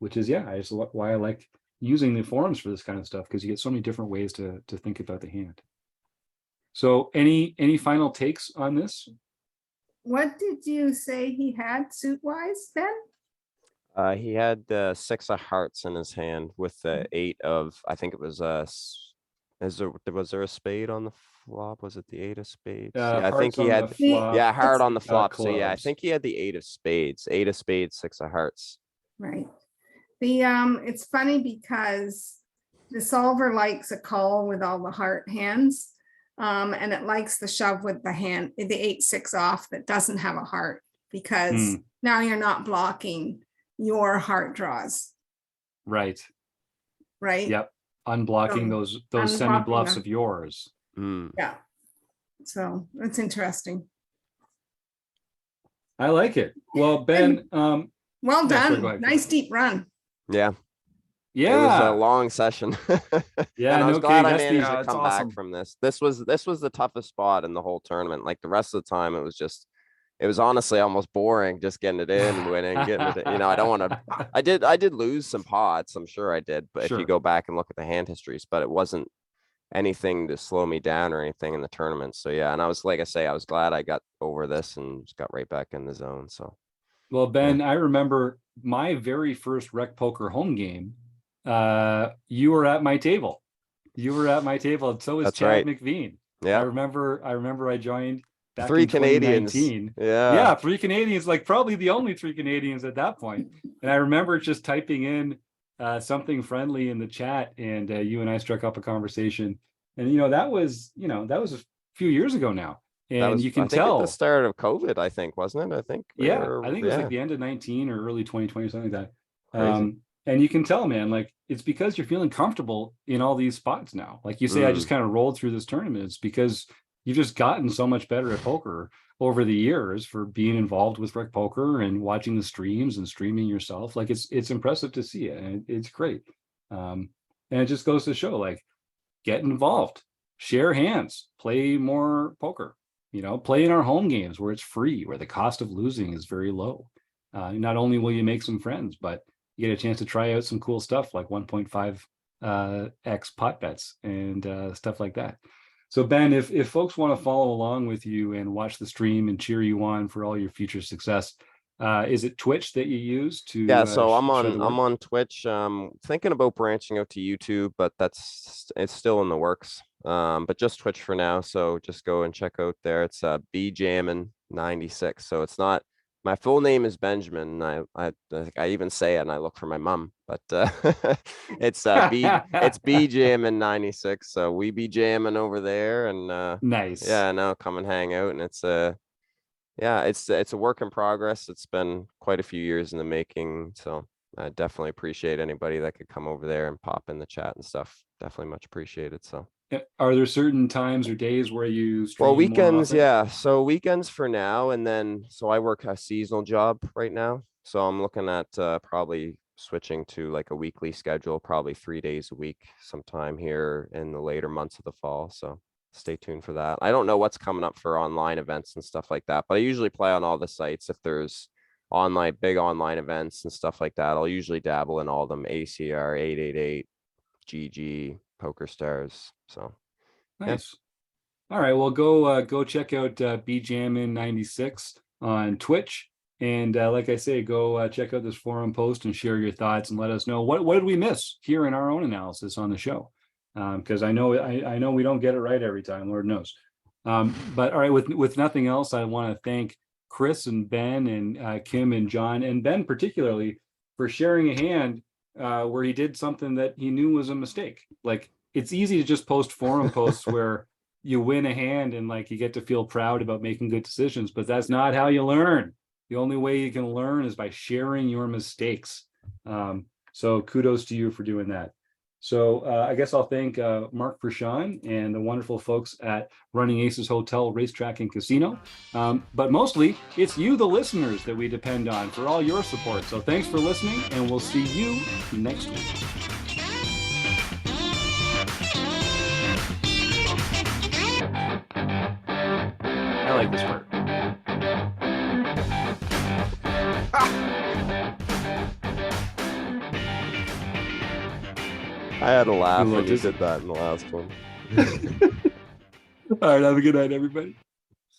which is, why I like using the forums for this kind of stuff, because you get so many different ways to think about the hand. So any final takes on this? What did you say he had suit wise, Ben? He had the 6 of hearts in his hand with the 8 of, I think it was was there a spade on the flop? Was it the 8 of spades? I think he had, heart on the flop. So yeah, I think he had the 8 of spades, 6 of hearts. Right. It's funny because the solver likes a call with all the heart hands. And it likes the shove with the 8-6 off that doesn't have a heart, because now you're not blocking your heart draws. Right. Yep. Unblocking those semi bluffs of yours. Yeah. So it's interesting. I like it. Well, Ben, well done. Go ahead. Nice deep run. Yeah. It was a long session. Yeah, and I was glad I that's managed to that's come awesome. back from this. This was the toughest spot in the whole tournament. Like the rest of the time, it was honestly almost boring just getting it in, winning, getting it in. I don't want to. I did lose some pots. I'm sure I did. But if Sure. you go back and look at the hand histories, but it wasn't anything to slow me down or anything in the tournament. So yeah, and I was, like I say, I was glad I got over this and just got right back in the zone. So. Well, Ben, I remember my very first Rec Poker home game. You were at my table. And so was That's Chad right. McVean. Yeah. I remember I joined back 3 in Canadians. 2019. Yeah. Yeah, 3 Canadians, like probably the only 3 Canadians at that point. And I remember just typing in something friendly in the chat, and you and I struck up a conversation. And that was a few years ago now. And you can tell at the start of COVID, I think, wasn't it? I think. I think it was like the end of 19 or early 2020, something like that. Crazy. And you can tell, man, like it's because you're feeling comfortable in all these spots now. Like you say, I just kind of rolled through this tournament. It's because you've just gotten so much better at poker over the years for being involved with Rec Poker and watching the streams and streaming yourself. Like it's impressive to see it, and it's great. And it just goes to show, like, get involved, share hands, play more poker. Play in our home games where it's free, where the cost of losing is very low. Not only will you make some friends, but you get a chance to try out some cool stuff like 1.5x pot bets and stuff like that. So Ben, if folks want to follow along with you and watch the stream and cheer you on for all your future success, is it Twitch that you use to? Yeah, so I'm show the work? on Twitch. Thinking about branching out to YouTube, but it's still in the works. But just Twitch for now. So just go and check out there. It's BJammin96. So it's not, my full name is Benjamin. I even say it and I look for my mom, but it's BJammin96. So we be jamming over there, and Nice. yeah, no, come and hang out. And it's a work in progress. It's been quite a few years in the making. So I definitely appreciate anybody that could come over there and pop in the chat and stuff. Definitely much appreciated. So. Are there certain times or days where you stream? Well, more weekends, often? yeah. So weekends for now, and then so I work a seasonal job right now. So I'm looking at probably switching to like a weekly schedule, probably 3 days a week sometime here in the later months of the fall. So stay tuned for that. I don't know what's coming up for online events and stuff like that, but I usually play on all the sites. If there's big online events and stuff like that, I'll usually dabble in all of them: ACR, 888, GG, PokerStars. So nice. Yeah. All right, well, go check out BJammin96 on Twitch, and like I say, go check out this forum post and share your thoughts and let us know what did we miss here in our own analysis on the show, because I know we don't get it right every time, Lord knows. But all right, with nothing else, I want to thank Chris and Ben and Kim and John, and Ben particularly, for sharing a hand where he did something that he knew was a mistake. Like, it's easy to just post forum posts where you win a hand and like you get to feel proud about making good decisions, but that's not how you learn. The only way you can learn is by sharing your mistakes. So kudos to you for doing that. So I guess I'll thank Mark Prashon and the wonderful folks at Running Aces Hotel, Racetrack and Casino. But mostly, it's you, the listeners, that we depend on for all your support. So thanks for listening, and we'll see you next week. I like this part. I had a laugh You when loved you it. did that in the last one. All right, have a good night, everybody.